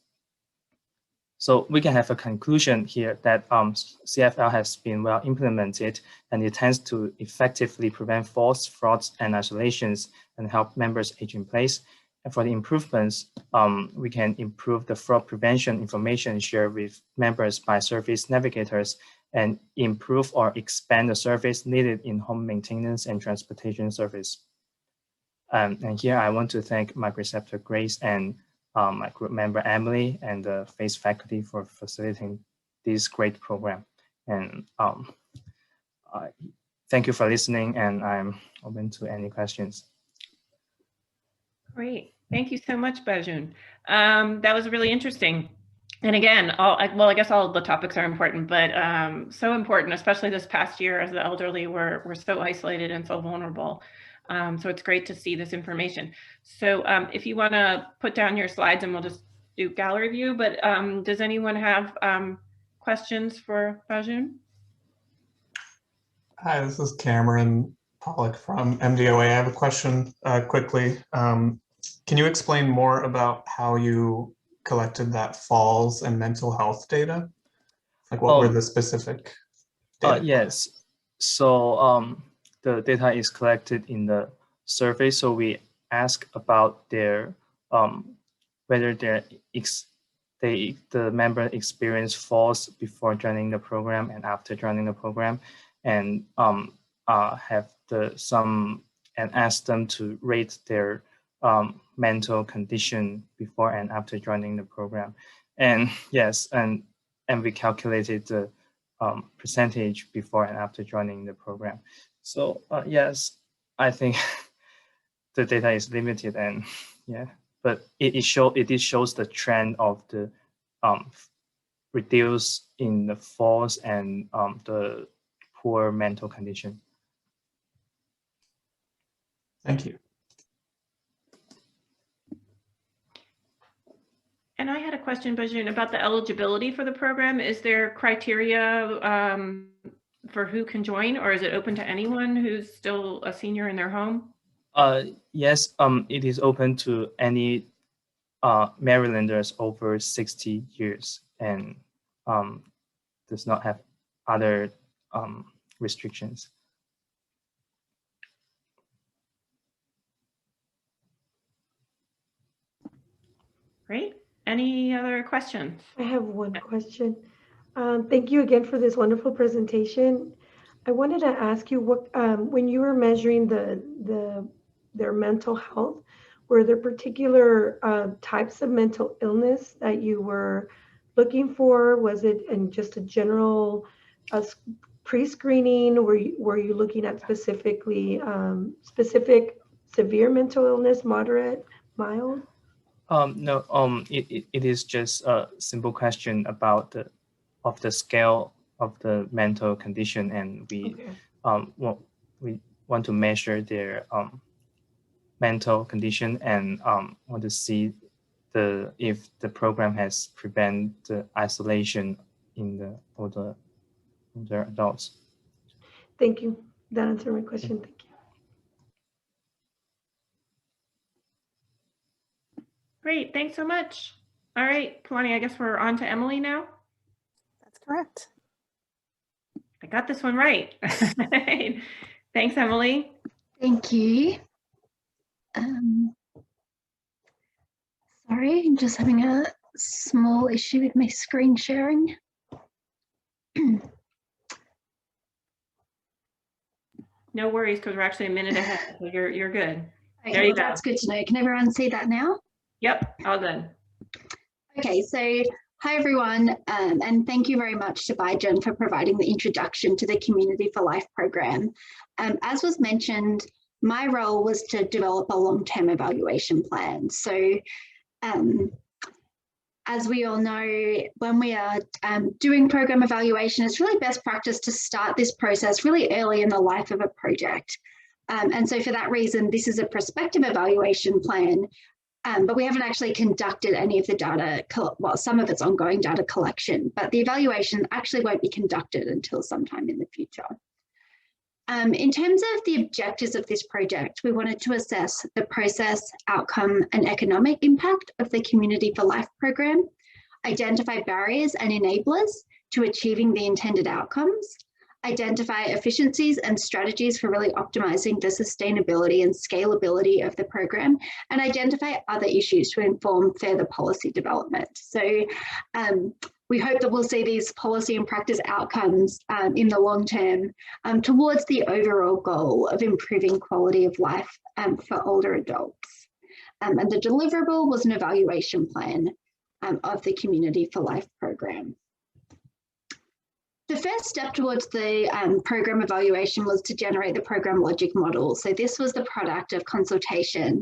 So we can have a conclusion here that CFL has been well implemented, and it tends to effectively prevent false frauds and isolations and help members age in place. And for the improvements, we can improve the fraud prevention information shared with members by service navigators and improve or expand the service needed in home maintenance and transportation service. And here I want to thank my preceptor Grace and my group member Emily and the FACE faculty for facilitating this great program. And thank you for listening, and I'm open to any questions. Great. Thank you so much, Bajun. That was really interesting. And again, I guess all of the topics are important, but so important, especially this past year as the elderly were so isolated and so vulnerable. So it's great to see this information. So if you want to put down your slides, and we'll just do gallery view, but does anyone have questions for Bajun? Hi, this is Cameron Pollock from MDOA. I have a question quickly. Can you explain more about how you collected that falls and mental health data? Like what were the specific data? Yes. So the data is collected in the survey. So we ask about their whether the member experienced falls before joining the program and after joining the program, and have and ask them to rate their mental condition before and after joining the program. And yes, and we calculated the percentage before and after joining the program. So yes, I think the data is limited, and yeah, but it shows the trend of the reduce in the falls and the poor mental condition. Thank you. And I had a question, Bajun, about the eligibility for the program. Is there criteria for who can join, or is it open to anyone who's still a senior in their home? Yes, it is open to any Marylanders over 60 years and does not have other restrictions. Great. Any other questions? I have one question. Thank you again for this wonderful presentation. I wanted to ask you what, when you were measuring their mental health, were there particular types of mental illness that you were looking for? Was it in just a general pre-screening? Were you looking at specifically specific severe mental illness, moderate, mild? No, it is just a simple question about the scale of the mental condition, and we want to measure their mental condition and want to see if the program has prevented the isolation in the older adults. Thank you. That answered my question. Thank you. Great, thanks so much. All right, Kalani, I guess we're on to Emily now. That's correct. I got this one right. Thanks, Emily. Thank you. Sorry, I'm just having a small issue with my screen sharing. No worries, because we're actually a minute ahead, so you're good. Okay, there you go. That's good to know. Can everyone see that now? Yep, all good. Okay, so hi everyone, and thank you very much to Bajun for providing the introduction to the Community for Life program. As was mentioned, my role was to develop a long-term evaluation plan. So as we all know, when we are doing program evaluation, it's really best practice to start this process really early in the life of a project. And so for that reason, this is a prospective evaluation plan but we haven't actually conducted any of the data, well, some of it's ongoing data collection, but the evaluation actually won't be conducted until sometime in the future. In terms of the objectives of this project, we wanted to assess the process, outcome, and economic impact of the Community for Life program, identify barriers and enablers to achieving the intended outcomes, identify efficiencies and strategies for really optimizing the sustainability and scalability of the program, and identify other issues to inform further policy development. So we hope that we'll see these policy and practice outcomes in the long term towards the overall goal of improving quality of life for older adults. And the deliverable was an evaluation plan of the Community for Life program. The first step towards the program evaluation was to generate the program logic model. So this was the product of consultation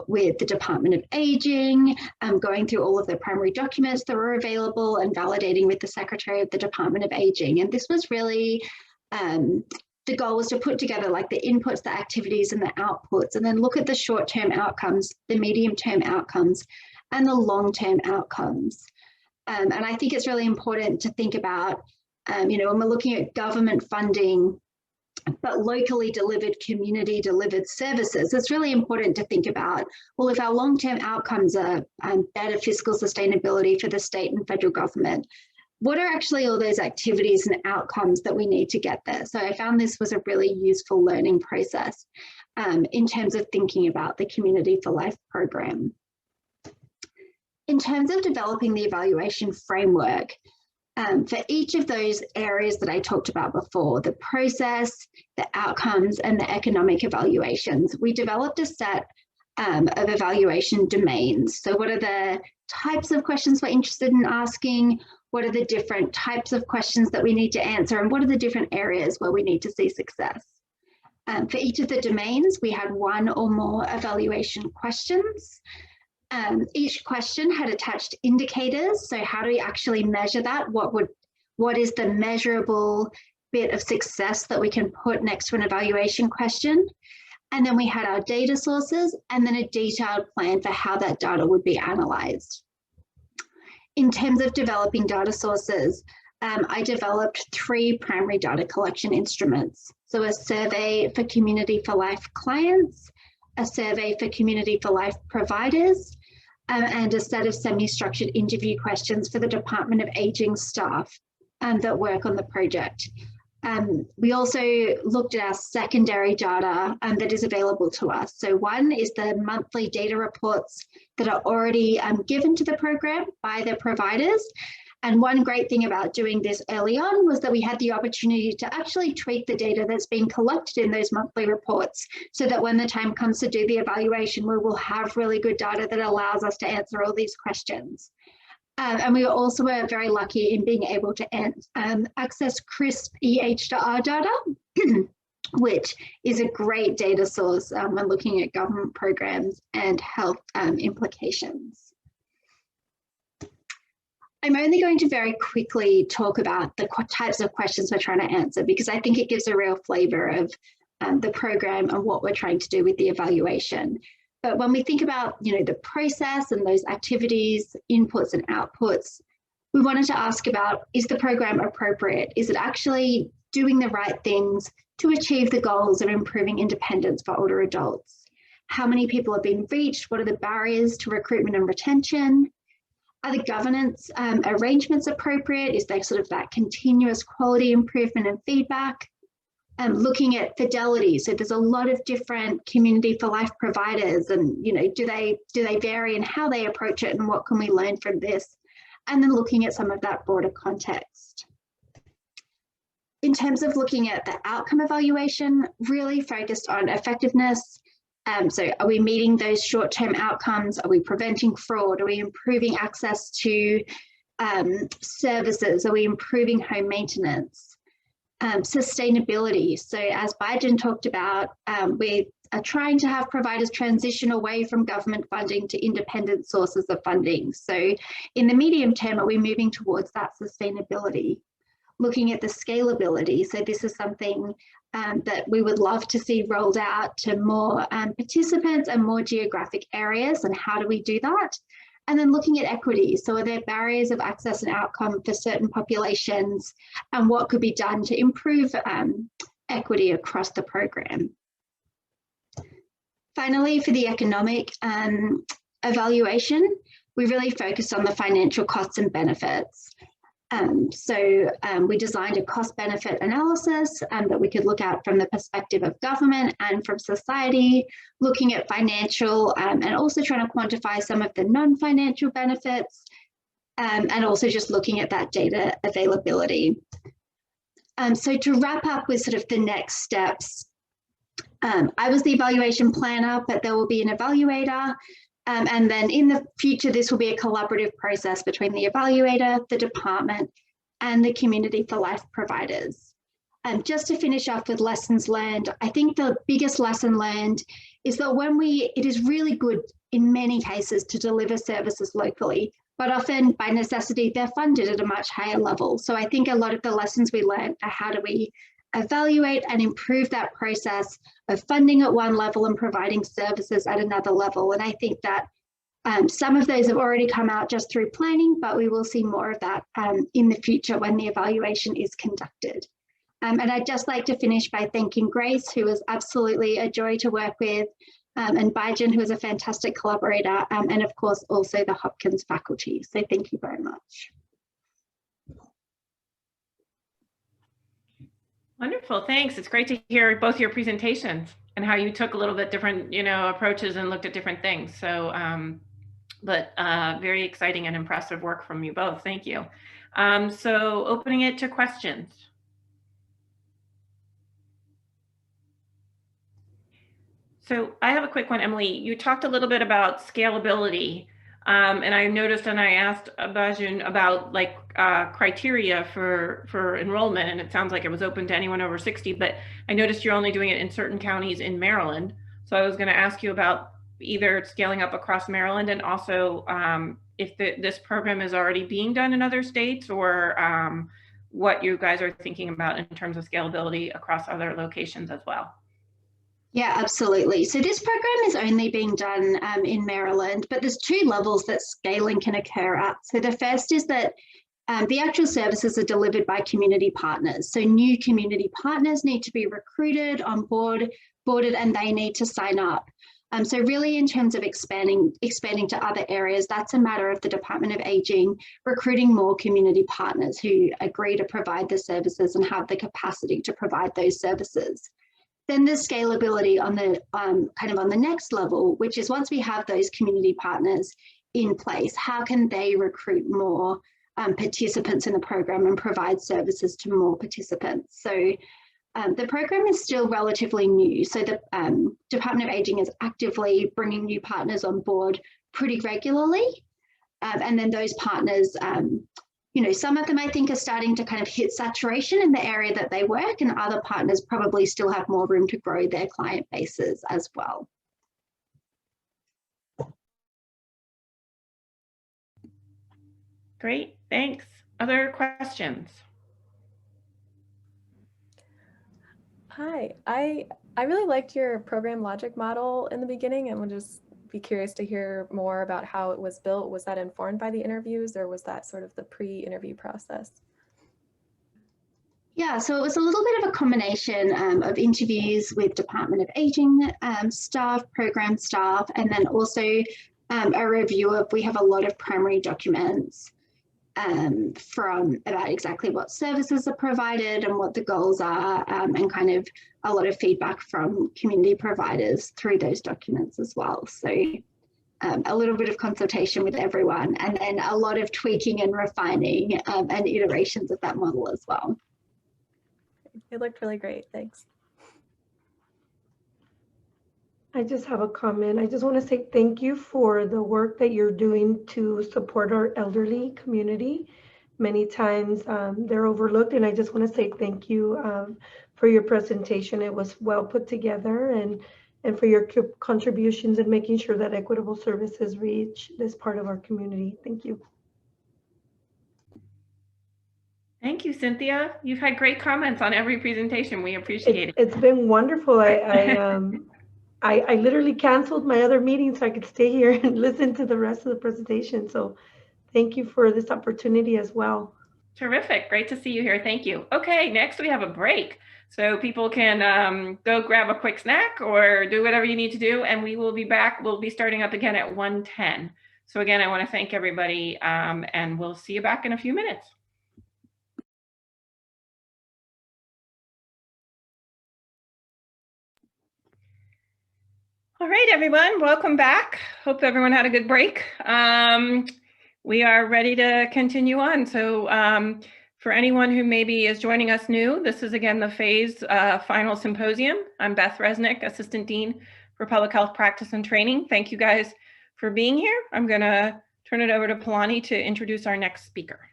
with the Department of Aging, going through all of the primary documents that were available and validating with the Secretary of the Department of Aging. And this was really, the goal was to put together like the inputs, the activities and the outputs, and then look at the short-term outcomes, the medium-term outcomes, and the long-term outcomes. And I think it's really important to think about, you know, when we're looking at government funding, but locally delivered, community delivered services, it's really important to think about, well, if our long-term outcomes are better fiscal sustainability for the state and federal government, what are actually all those activities and outcomes that we need to get there? So I found this was a really useful learning process in terms of thinking about the Community for Life program. In terms of developing the evaluation framework, for each of those areas that I talked about before, the process, the outcomes, and the economic evaluations, we developed a set of evaluation domains. So what are the types of questions we're interested in asking? What are the different types of questions that we need to answer? And what are the different areas where we need to see success? For each of the domains, we had one or more evaluation questions. Each question had attached indicators. So how do we actually measure that? What is the measurable bit of success that we can put next to an evaluation question? And then we had our data sources and then a detailed plan for how that data would be analyzed. In terms of developing data sources, I developed 3 primary data collection instruments. So a survey for Community for Life clients, a survey for Community for Life providers, and a set of semi-structured interview questions for the Department of Aging staff that work on the project. We also looked at our secondary data that is available to us. So one is the monthly data reports that are already given to the program by the providers. And one great thing about doing this early on was that we had the opportunity to actually tweak the data that's being collected in those monthly reports so that when the time comes to do the evaluation, we will have really good data that allows us to answer all these questions. And we also were very lucky in being able to access crisp EH2R data, which is a great data source when looking at government programs and health implications. I'm only going to very quickly talk about the types of questions we're trying to answer because I think it gives a real flavor of the program and what we're trying to do with the evaluation. But when we think about, you know, the process and those activities, inputs and outputs, we wanted to ask about, is the program appropriate? Is it actually doing the right things to achieve the goals of improving independence for older adults? How many people are being reached? What are the barriers to recruitment and retention? Are the governance arrangements appropriate? Is there sort of that continuous quality improvement and feedback? Looking at fidelity. So there's a lot of different Community for Life providers and, you know, do they vary in how they approach it and what can we learn from this? And then looking at some of that broader context. In terms of looking at the outcome evaluation, really focused on effectiveness. So are we meeting those short-term outcomes? Are we preventing fraud? Are we improving access to services? Are we improving home maintenance? Sustainability. So as Baijan talked about, we are trying to have providers transition away from government funding to independent sources of funding. So in the medium term, are we moving towards that sustainability? looking at the scalability. So this is something that we would love to see rolled out to more participants and more geographic areas, and how do we do that? And then looking at equity. So are there barriers of access and outcome for certain populations, and what could be done to improve equity across the program? Finally, for the economic evaluation, we really focused on the financial costs and benefits. We designed a cost benefit analysis that we could look at from the perspective of government and from society, looking at financial and also trying to quantify some of the non-financial benefits, and also just looking at that data availability. So to wrap up with sort of the next steps, I was the evaluation planner, but there will be an evaluator. And then in the future, this will be a collaborative process between the evaluator, the department, and the community for life providers. Just to finish off with lessons learned, I think the biggest lesson learned is that it is really good in many cases to deliver services locally, but often by necessity, they're funded at a much higher level. So I think a lot of the lessons we learned are how do we evaluate and improve that process of funding at one level and providing services at another level. And I think that some of those have already come out just through planning, but we will see more of that in the future when the evaluation is conducted. And I'd just like to finish by thanking Grace, who was absolutely a joy to work with, and Baijan, who is a fantastic collaborator, and of course also the Hopkins faculty. So thank you very much. Wonderful, thanks. It's great to hear both your presentations and how you took a little bit different, approaches and looked at different things. So, very exciting and impressive work from you both. Thank you. So opening it to questions. So I have a quick one, Emily. You talked a little bit about scalability. And I noticed, and I asked Bajun about criteria for enrollment, and it sounds like it was open to anyone over 60, but I noticed you're only doing it in certain counties in Maryland. So I was going to ask you about either scaling up across Maryland, and also if this program is already being done in other states, or what you guys are thinking about in terms of scalability across other locations as well. Yeah, absolutely. So this program is only being done in Maryland, but there's two levels that scaling can occur at. So the first is that the actual services are delivered by community partners. So new community partners need to be recruited, boarded, and they need to sign up. So really in terms of expanding to other areas, that's a matter of the Department of Aging recruiting more community partners who agree to provide the services and have the capacity to provide those services. Then there's scalability on the kind of on the next level, which is once we have those community partners in place, how can they recruit more participants in the program and provide services to more participants? So the program is still relatively new. So the Department of Aging is actively bringing new partners on board pretty regularly. And then those partners, some of them I think are starting to kind of hit saturation in the area that they work, and other partners probably still have more room to grow their client bases as well. Great, thanks. Other questions? Hi, I really liked your program logic model in the beginning, and would just be curious to hear more about how it was built. Was that informed by the interviews, or was that sort of the pre-interview process? Yeah, so it was a little bit of a combination of interviews with Department of Aging staff, program staff, and then also a review of, we have a lot of primary documents from about exactly what services are provided and what the goals are, and kind of a lot of feedback from community providers through those documents as well. So a little bit of consultation with everyone, and then a lot of tweaking and refining and iterations of that model as well. It looked really great, thanks. I just have a comment. I just want to say thank you for the work that you're doing to support our elderly community. Many times they're overlooked, and I just want to say thank you for your presentation. It was well put together, and for your contributions in making sure that equitable services reach this part of our community. Thank you. Thank Thank you, Cynthia. You've had great comments on every presentation. We appreciate it. It's been wonderful. I literally canceled my other meeting so I could stay here and listen to the rest of the presentation. So thank you for this opportunity as well. Terrific. Great to see you here. Thank you. Okay, next we have a break. So people can go grab a quick snack or do whatever you need to do, and we will be back. We'll be starting up again at 1:10. So again, I want to thank everybody, and we'll see you back in a few minutes. All right, everyone, welcome back. Hope everyone had a good break. We are ready to continue on. So for anyone who maybe is joining us new, this is again the phase final symposium. I'm Beth Resnick, Assistant Dean for Public Health Practice and Training. Thank you guys for being here. I'm gonna turn it over to Palani to introduce our next speaker.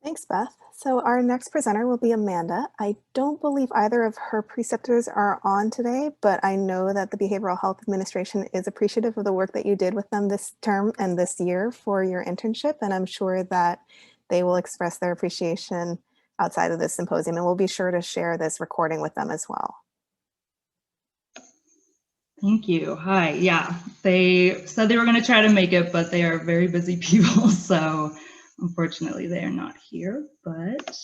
Thanks, Beth. So our next presenter will be Amanda. I don't believe either of her preceptors are on today, but I know that the Behavioral Health Administration is appreciative of the work that you did with them this term and this year for your internship, and I'm sure that they will express their appreciation outside of this symposium, and we'll be sure to share this recording with them as well. Thank you. Hi. Yeah, they said they were going to try to make it, but they are very busy people, so unfortunately they are not here, but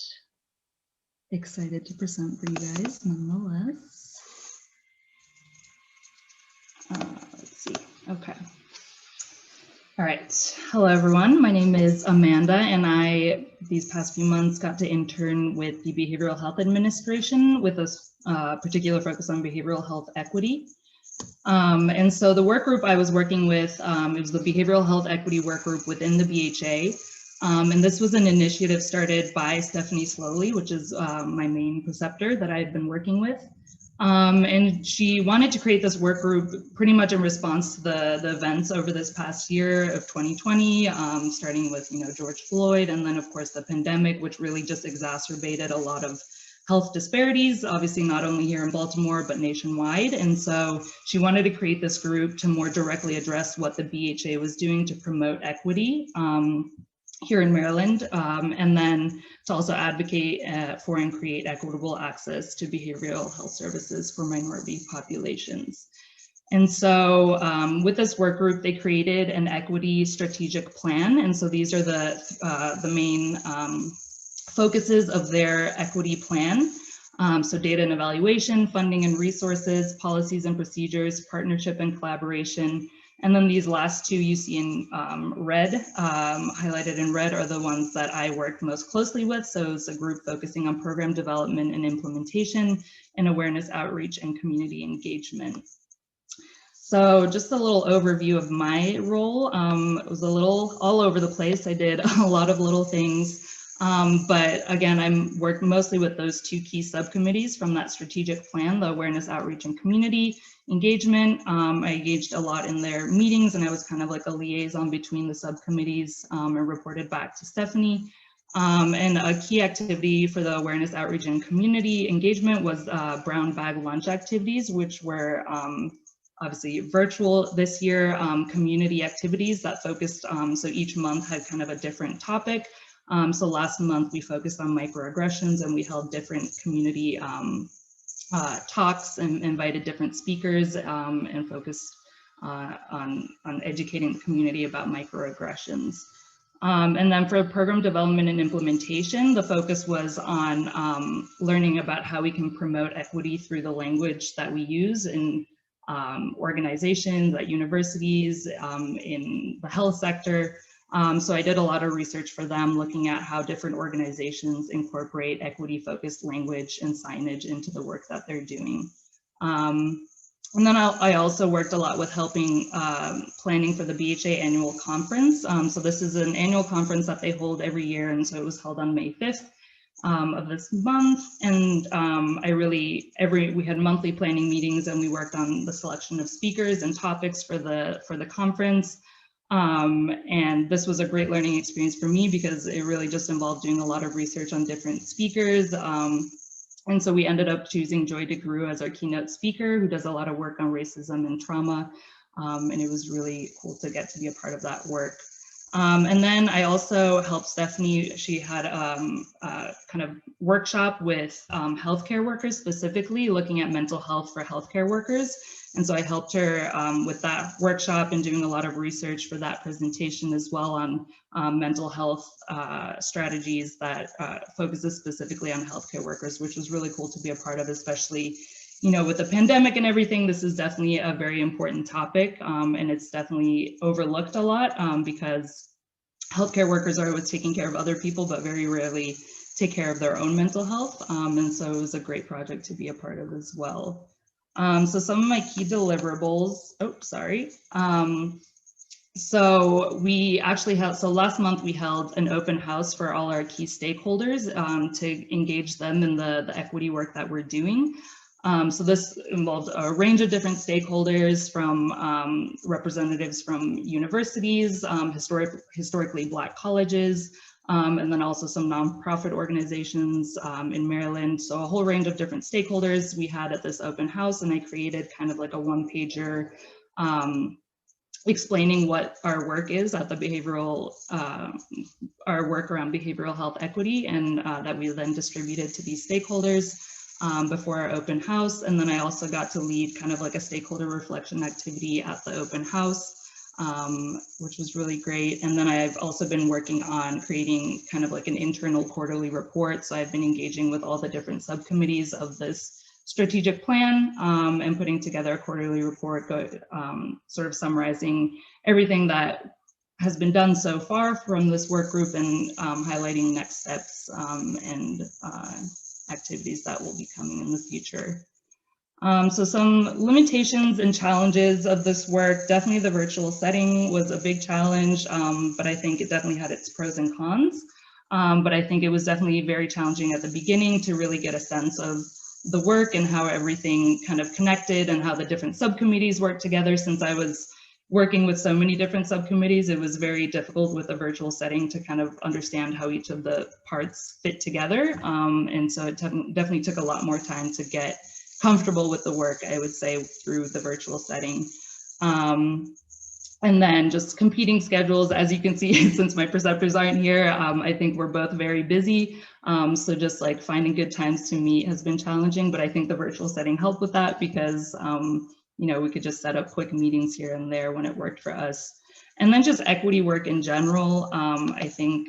excited to present for you guys nonetheless. Let's see. Okay. All right. Hello, everyone. My name is Amanda, and I, these past few months, got to intern with the Behavioral Health Administration with a particular focus on behavioral health equity. And so the work group I was working with, it was the Behavioral Health Equity Work Group within the BHA. And this was an initiative started by Stephanie Slowly, which is my main preceptor that I've been working with. And she wanted to create this work group pretty much in response to the events over this past year of 2020, starting with, George Floyd, and then of course the pandemic, which really just exacerbated a lot of health disparities, obviously not only here in Baltimore, but nationwide. And so she wanted to create this group to more directly address what the BHA was doing to promote equity here in Maryland, and then to also advocate for and create equitable access to behavioral health services for minority populations. And so with this work group, they created an equity strategic plan. And so these are the main focuses of their equity plan. So data and evaluation, funding and resources, policies and procedures, partnership and collaboration. And then these last two you see in red, highlighted in red, are the ones that I worked most closely with. So it's a group focusing on program development and implementation, and awareness outreach and community engagement. So just a little overview of my role. It was a little all over the place. I did a lot of little things. But again, I worked mostly with those two key subcommittees from that strategic plan, the awareness, outreach, and community engagement. I engaged a lot in their meetings, and I was kind of like a liaison between the subcommittees and reported back to Stephanie. And a key activity for the awareness, outreach, and community engagement was brown bag lunch activities, which were obviously virtual this year, community activities that focused, so each month had kind of a different topic. So last month we focused on microaggressions, and we held different community talks and invited different speakers and focused on educating the community about microaggressions. And then for program development and implementation, the focus was on learning about how we can promote equity through the language that we use in organizations, at universities, in the health sector. So I did a lot of research for them, looking at how different organizations incorporate equity-focused language and signage into the work that they're doing. And then I also worked a lot with helping planning for the BHA annual conference. So this is an annual conference that they hold every year, and so it was held on May 5th of this month. And we had monthly planning meetings, and we worked on the selection of speakers and topics for the conference. And this was a great learning experience for me because it really just involved doing a lot of research on different speakers. And so we ended up choosing Joy DeGroux as our keynote speaker, who does a lot of work on racism and trauma. And it was really cool to get to be a part of that work. And then I also helped Stephanie. She had a kind of workshop with healthcare workers, specifically looking at mental health for healthcare workers. And so I helped her with that workshop and doing a lot of research for that presentation as well on mental health strategies that focuses specifically on healthcare workers, which was really cool to be a part of, especially, you know, with the pandemic and everything. This is definitely a very important topic, and it's definitely overlooked a lot because healthcare workers are always taking care of other people, but very rarely take care of their own mental health. And so it was a great project to be a part of as well. So some of my key deliverables, so we actually held, so last month we held an open house for all our key stakeholders to engage them in the equity work that we're doing. So this involved a range of different stakeholders, from representatives from universities, historically Black colleges, and then also some nonprofit organizations in Maryland. So a whole range of different stakeholders we had at this open house, and I created kind of like a one-pager explaining what our work is at the behavioral, our work around behavioral health equity, and that we then distributed to these stakeholders before our open house. And then I also got to lead kind of like a stakeholder reflection activity at the open house, which was really great. And then I've also been working on creating kind of like an internal quarterly report. So I've been engaging with all the different subcommittees of this strategic plan and putting together a quarterly report, sort of summarizing everything that has been done so far from this work group, and highlighting next steps and activities that will be coming in the future. So some limitations and challenges of this work: definitely the virtual setting was a big challenge, but I think it definitely had its pros and cons. But I think it was definitely very challenging at the beginning to really get a sense of the work and how everything kind of connected and how the different subcommittees work together. Since I was working with so many different subcommittees, it was very difficult with a virtual setting to kind of understand how each of the parts fit together. And so it definitely took a lot more time to get comfortable with the work, I would say, through the virtual setting. And then just competing schedules, as you can see, since my preceptors aren't here, I think we're both very busy. So just like finding good times to meet has been challenging, but I think the virtual setting helped with that because you know, we could just set up quick meetings here and there when it worked for us. And then just equity work in general, I think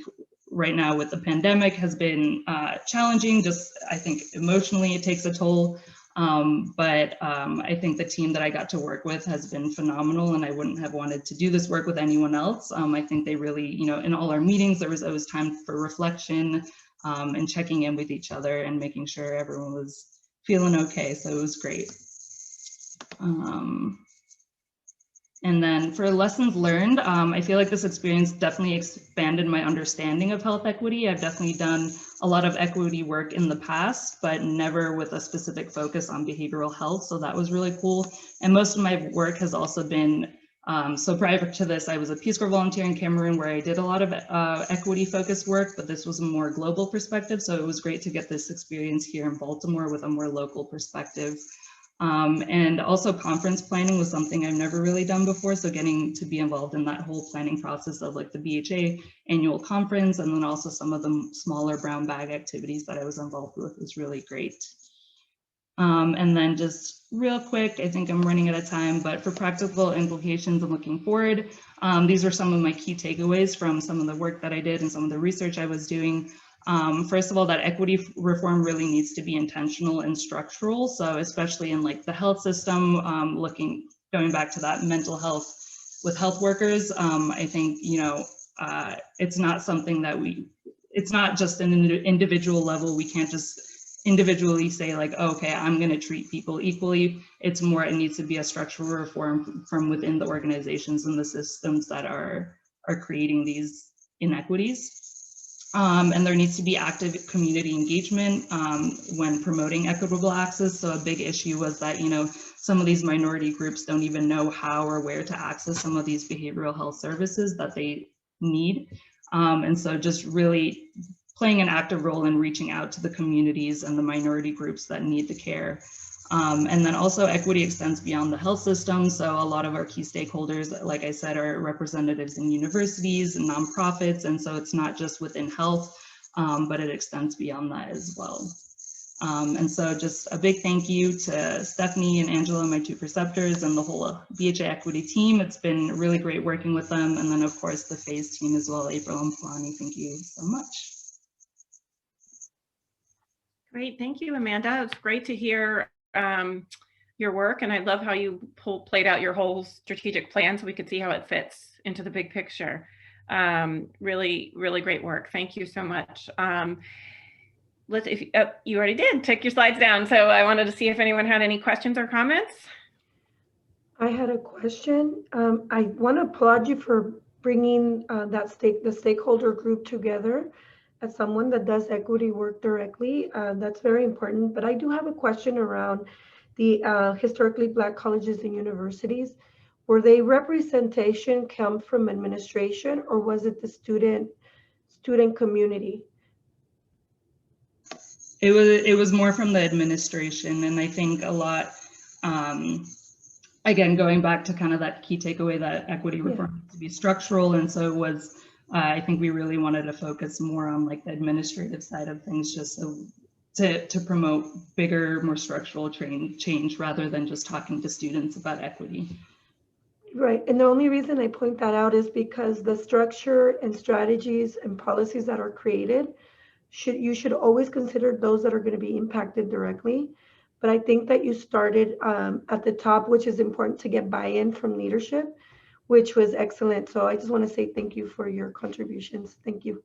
right now with the pandemic has been challenging. Just, I think emotionally it takes a toll. But I think the team that I got to work with has been phenomenal, and I wouldn't have wanted to do this work with anyone else. I think they really, you know, in all our meetings, there was always time for reflection and checking in with each other and making sure everyone was feeling okay. So it was great. And then for lessons learned, I feel like this experience definitely expanded my understanding of health equity. I've definitely done a lot of equity work in the past, but never with a specific focus on behavioral health. So that was really cool. And most of my work has also been, so prior to this, I was a Peace Corps volunteer in Cameroon where I did a lot of equity focused work, but this was a more global perspective. So it was great to get this experience here in Baltimore with a more local perspective. And also conference planning was something I've never really done before. So getting to be involved in that whole planning process of like the BHA annual conference, and then also some of the smaller brown bag activities that I was involved with was really great. And then just real quick, I think I'm running out of time, but for practical implications and looking forward, these are some of my key takeaways from some of the work that I did and some of the research I was doing. First of all, that equity reform really needs to be intentional and structural. So especially in like the health system, going back to that mental health with health workers, I think, you know, it's not something that it's not just an individual level. We can't just individually say like, oh, okay, I'm going to treat people equally. It's more, it needs to be a structural reform from within the organizations and the systems that are creating these inequities. And there needs to be active community engagement when promoting equitable access. So a big issue was that, you know, some of these minority groups don't even know how or where to access some of these behavioral health services that they need. And so just really playing an active role in reaching out to the communities and the minority groups that need the care. And then also equity extends beyond the health system. So a lot of our key stakeholders, like I said, are representatives in universities and nonprofits. And so it's not just within health, but it extends beyond that as well. And so just a big thank you to Stephanie and Angela, my two preceptors, and the whole BHA equity team. It's been really great working with them. And then of course the phase team as well, April and Polani, thank you so much. Great, thank you, Amanda. It's great to hear your work, and I love how you played out your whole strategic plan so we could see how it fits into the big picture. Really, really great work. Thank you so much. You already did take your slides down, so I wanted to see if anyone had any questions or comments. I had a question. I want to applaud you for bringing the stakeholder group together as someone that does equity work directly. That's very important. But I do have a question around the historically Black colleges and universities. Were they representation come from administration, or was it the student community? It was more from the administration, and I think a lot, again, going back to kind of that key takeaway that equity reform needs to be structural, and so it was, I think we really wanted to focus more on like the administrative side of things, just so to promote bigger, more structural change rather than just talking to students about equity. Right, and the only reason I point that out is because the structure and strategies and policies that are created, you should always consider those that are going to be impacted directly. But I think that you started at the top, which is important to get buy-in from leadership, which was excellent. So I just want to say thank you for your contributions. Thank you.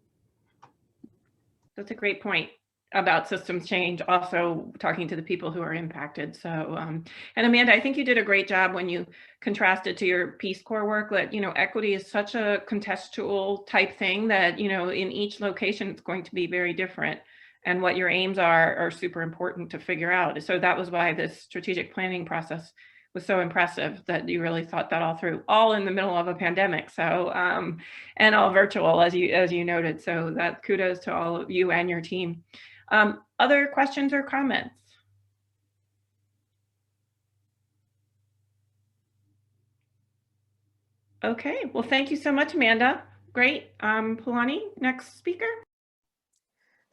That's a great point about systems change, also talking to the people who are impacted. So, and Amanda, I think you did a great job when you contrasted to your Peace Corps work that, equity is such a contextual type thing that, in each location, it's going to be very different. And what your aims are super important to figure out. So that was why this strategic planning process was so impressive, that you really thought that all through, all in the middle of a pandemic. So, and all virtual, as you noted. So that kudos to all of you and your team. Other questions or comments? Okay, well, thank you so much, Amanda. Great. Polani, next speaker.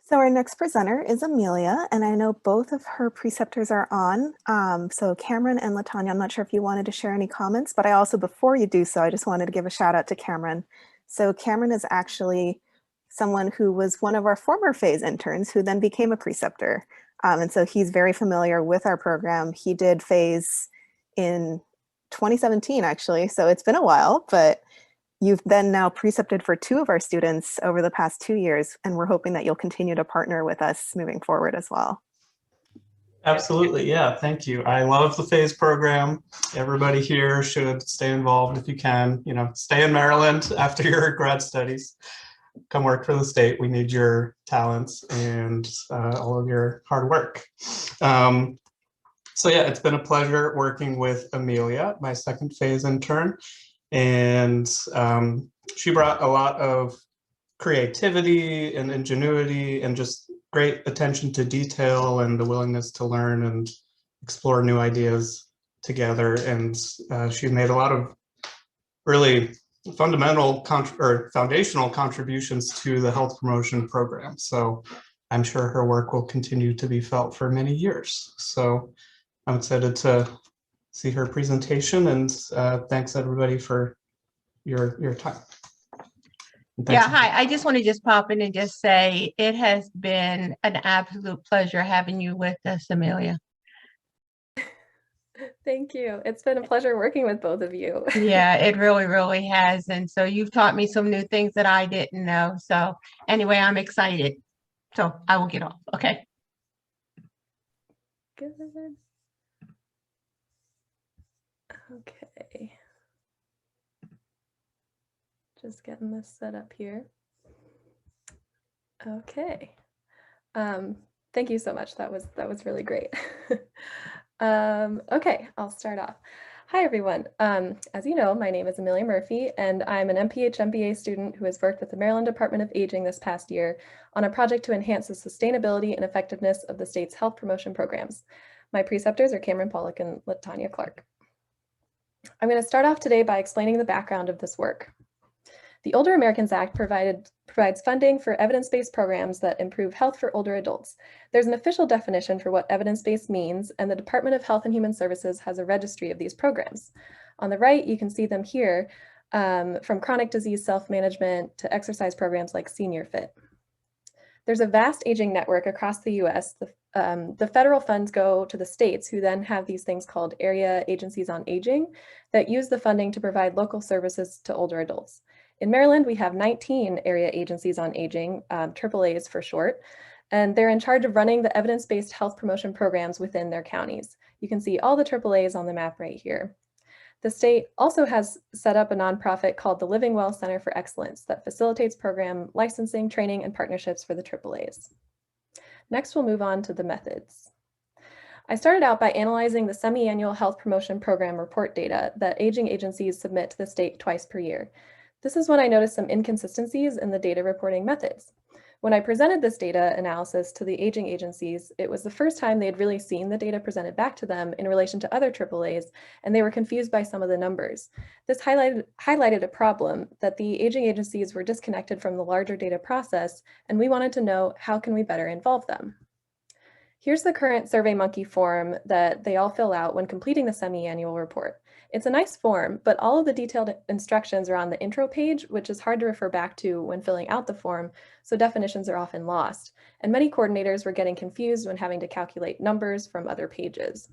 So our next presenter is Amelia, and I know both of her preceptors are on. So Cameron and LaTanya, I'm not sure if you wanted to share any comments, but I also, before you do so, I just wanted to give a shout out to Cameron. So Cameron is actually someone who was one of our former phase interns who then became a preceptor. And so he's very familiar with our program. He did phase in 2017, actually. So it's been a while, but you've then now precepted for 2 of our students over the past 2 years, and we're hoping that you'll continue to partner with us moving forward as well. Absolutely, yeah, thank you. I love the phase program. Everybody here should stay involved if you can. Stay in Maryland after your grad studies. Come work for the state. We need your talents and all of your hard work. So yeah, it's been a pleasure working with Amelia, my second phase intern. And she brought a lot of creativity and ingenuity and just great attention to detail and the willingness to learn and explore new ideas together. And she made a lot of really fundamental or foundational contributions to the health promotion program. So I'm sure her work will continue to be felt for many years. So I'm excited to see her presentation, and thanks everybody for your time. Yeah, hi. I just want to just pop in and just say it has been an absolute pleasure having you with us, Amelia. Thank you. It's been a pleasure working with both of you. Yeah, it really, really has. And so you've taught me some new things that I didn't know. So anyway, I'm excited. So I will get off. Okay. Good. Okay. Just getting this set up here. Okay. Thank you so much. That was really great. Okay, I'll start off. Hi, everyone. As you know, my name is Amelia Murphy, and I'm an MPH MBA student who has worked with the Maryland Department of Aging this past year on a project to enhance the sustainability and effectiveness of the state's health promotion programs. My preceptors are Cameron Pollock and Latanya Clark. I'm going to start off today by explaining the background of this work. The Older Americans Act provides funding for evidence-based programs that improve health for older adults. There's an official definition for what evidence-based means, and the Department of Health and Human Services has a registry of these programs. On the right, you can see them here, from chronic disease self-management to exercise programs like Senior Fit. There's a vast aging network across the US. The federal funds go to the states, who then have these things called area agencies on aging that use the funding to provide local services to older adults. In Maryland, we have 19 area agencies on aging, AAAs for short, and they're in charge of running the evidence-based health promotion programs within their counties. You can see all the AAAs on the map right here. The state also has set up a nonprofit called the Living Well Center for Excellence that facilitates program licensing, training, and partnerships for the AAAs. Next, we'll move on to the methods. I started out by analyzing the semi-annual health promotion program report data that aging agencies submit to the state twice per year. This is when I noticed some inconsistencies in the data reporting methods. When I presented this data analysis to the aging agencies, it was the first time they had really seen the data presented back to them in relation to other AAAs, and they were confused by some of the numbers. This highlighted a problem that the aging agencies were disconnected from the larger data process, and we wanted to know how can we better involve them. Here's the current SurveyMonkey form that they all fill out when completing the semi-annual report. It's a nice form, but all of the detailed instructions are on the intro page, which is hard to refer back to when filling out the form, so definitions are often lost. And many coordinators were getting confused when having to calculate numbers from other pages.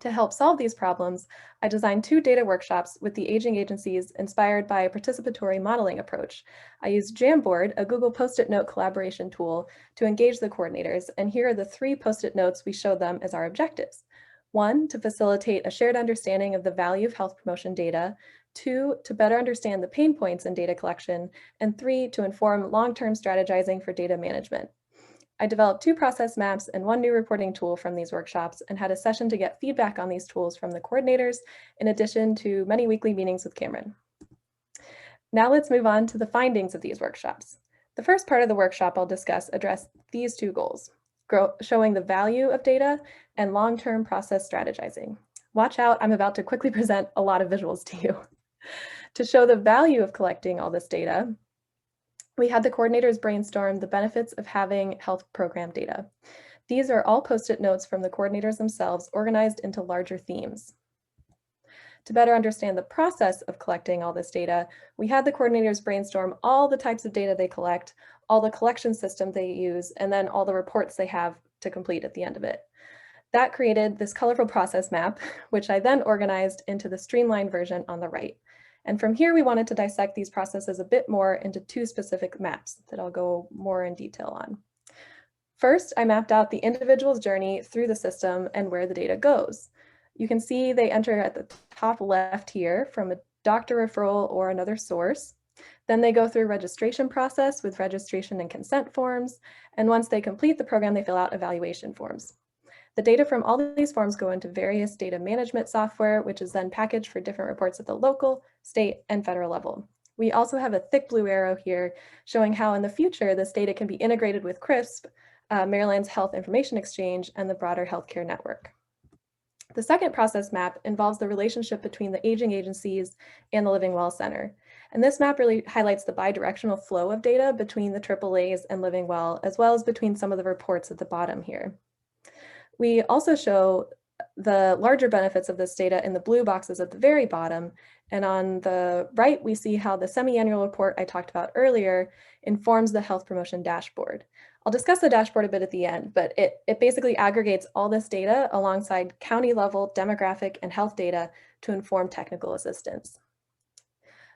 To help solve these problems, I designed 2 data workshops with the aging agencies inspired by a participatory modeling approach. I used Jamboard, a Google Post-it note collaboration tool, to engage the coordinators, and here are the 3 Post-it notes we showed them as our objectives. 1, to facilitate a shared understanding of the value of health promotion data. 2, to better understand the pain points in data collection. And 3, to inform long-term strategizing for data management. I developed 2 process maps and 1 new reporting tool from these workshops and had a session to get feedback on these tools from the coordinators, in addition to many weekly meetings with Cameron. Now let's move on to the findings of these workshops. The first part of the workshop I'll discuss address these 2 goals: showing the value of data and long-term process strategizing. Watch out, I'm about to quickly present a lot of visuals to you. To show the value of collecting all this data, we had the coordinators brainstorm the benefits of having health program data. These are all Post-it notes from the coordinators themselves organized into larger themes. To better understand the process of collecting all this data, we had the coordinators brainstorm all the types of data they collect, all the collection system they use, and then all the reports they have to complete at the end of it. That created this colorful process map, which I then organized into the streamlined version on the right. And from here, we wanted to dissect these processes a bit more into 2 specific maps that I'll go more in detail on. First, I mapped out the individual's journey through the system and where the data goes. You can see they enter at the top left here from a doctor referral or another source. Then they go through a registration process with registration and consent forms. And once they complete the program, they fill out evaluation forms. The data from all of these forms go into various data management software, which is then packaged for different reports at the local, state, and federal level. We also have a thick blue arrow here showing how in the future this data can be integrated with CRISP, Maryland's Health Information Exchange, and the broader healthcare network. The second process map involves the relationship between the aging agencies and the Living Well Center. And this map really highlights the bidirectional flow of data between the AAAs and Living Well as between some of the reports at the bottom here. We also show the larger benefits of this data in the blue boxes at the very bottom. And on the right, we see how the semi-annual report I talked about earlier informs the health promotion dashboard. I'll discuss the dashboard a bit at the end, but it basically aggregates all this data alongside county level demographic and health data to inform technical assistance.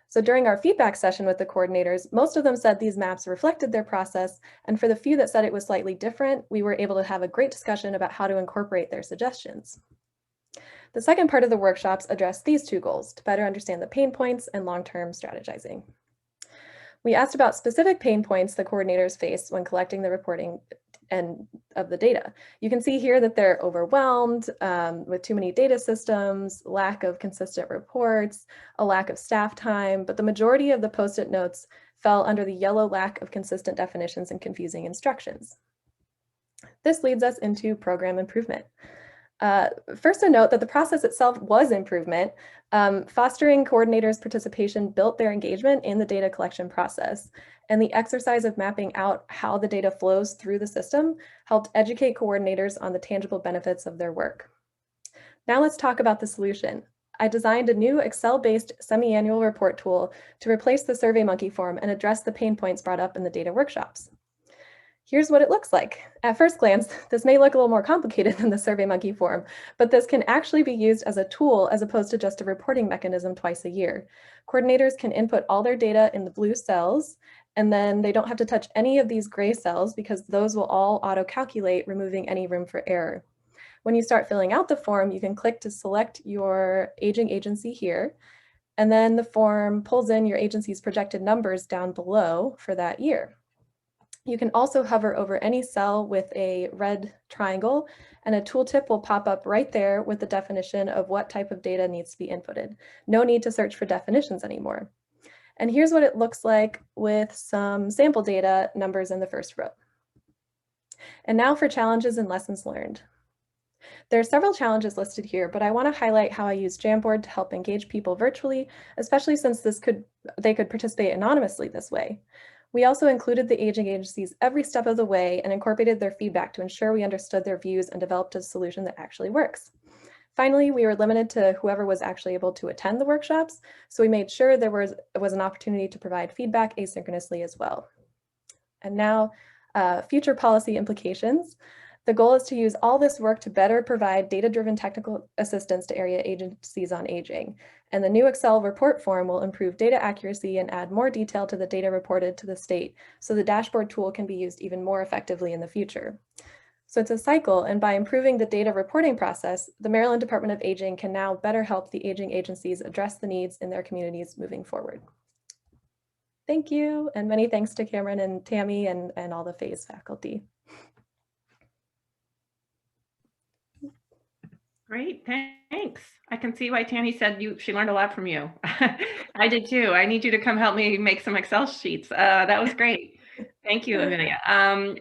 So during our feedback session with the coordinators, most of them said these maps reflected their process, and for the few that said it was slightly different, we were able to have a great discussion about how to incorporate their suggestions. The second part of the workshops addressed these 2 goals: to better understand the pain points and long-term strategizing. We asked about specific pain points the coordinators face when collecting the reporting and of the data. You can see here that they're overwhelmed with too many data systems, lack of consistent reports, a lack of staff time, but the majority of the Post-it notes fell under the yellow lack of consistent definitions and confusing instructions. This leads us into program improvement. First, a note that the process itself was improvement. Fostering coordinators' participation built their engagement in the data collection process. And the exercise of mapping out how the data flows through the system helped educate coordinators on the tangible benefits of their work. Now let's talk about the solution. I designed a new Excel-based semi-annual report tool to replace the SurveyMonkey form and address the pain points brought up in the data workshops. Here's what it looks like. At first glance, this may look a little more complicated than the SurveyMonkey form, but this can actually be used as a tool as opposed to just a reporting mechanism twice a year. Coordinators can input all their data in the blue cells, and then they don't have to touch any of these gray cells because those will all auto-calculate, removing any room for error. When you start filling out the form, you can click to select your aging agency here, and then the form pulls in your agency's projected numbers down below for that year. You can also hover over any cell with a red triangle, and a tooltip will pop up right there with the definition of what type of data needs to be inputted. No need to search for definitions anymore. And here's what it looks like with some sample data numbers in the first row. And now for challenges and lessons learned. There are several challenges listed here, but I want to highlight how I use Jamboard to help engage people virtually, especially since they could participate anonymously this way. We also included the aging agencies every step of the way and incorporated their feedback to ensure we understood their views and developed a solution that actually works. Finally, we were limited to whoever was actually able to attend the workshops, so we made sure there was an opportunity to provide feedback asynchronously as well. And now, future policy implications. The goal is to use all this work to better provide data-driven technical assistance to area agencies on aging. And the new Excel report form will improve data accuracy and add more detail to the data reported to the state, so the dashboard tool can be used even more effectively in the future. So it's a cycle, and by improving the data reporting process, the Maryland Department of Aging can now better help the aging agencies address the needs in their communities moving forward. Thank you, and many thanks to Cameron and Tammy and all the FASE faculty. Great, thanks. I can see why Tammy said she learned a lot from you. I did too. I need you to come help me make some Excel sheets. That was great. Thank you, Amelia.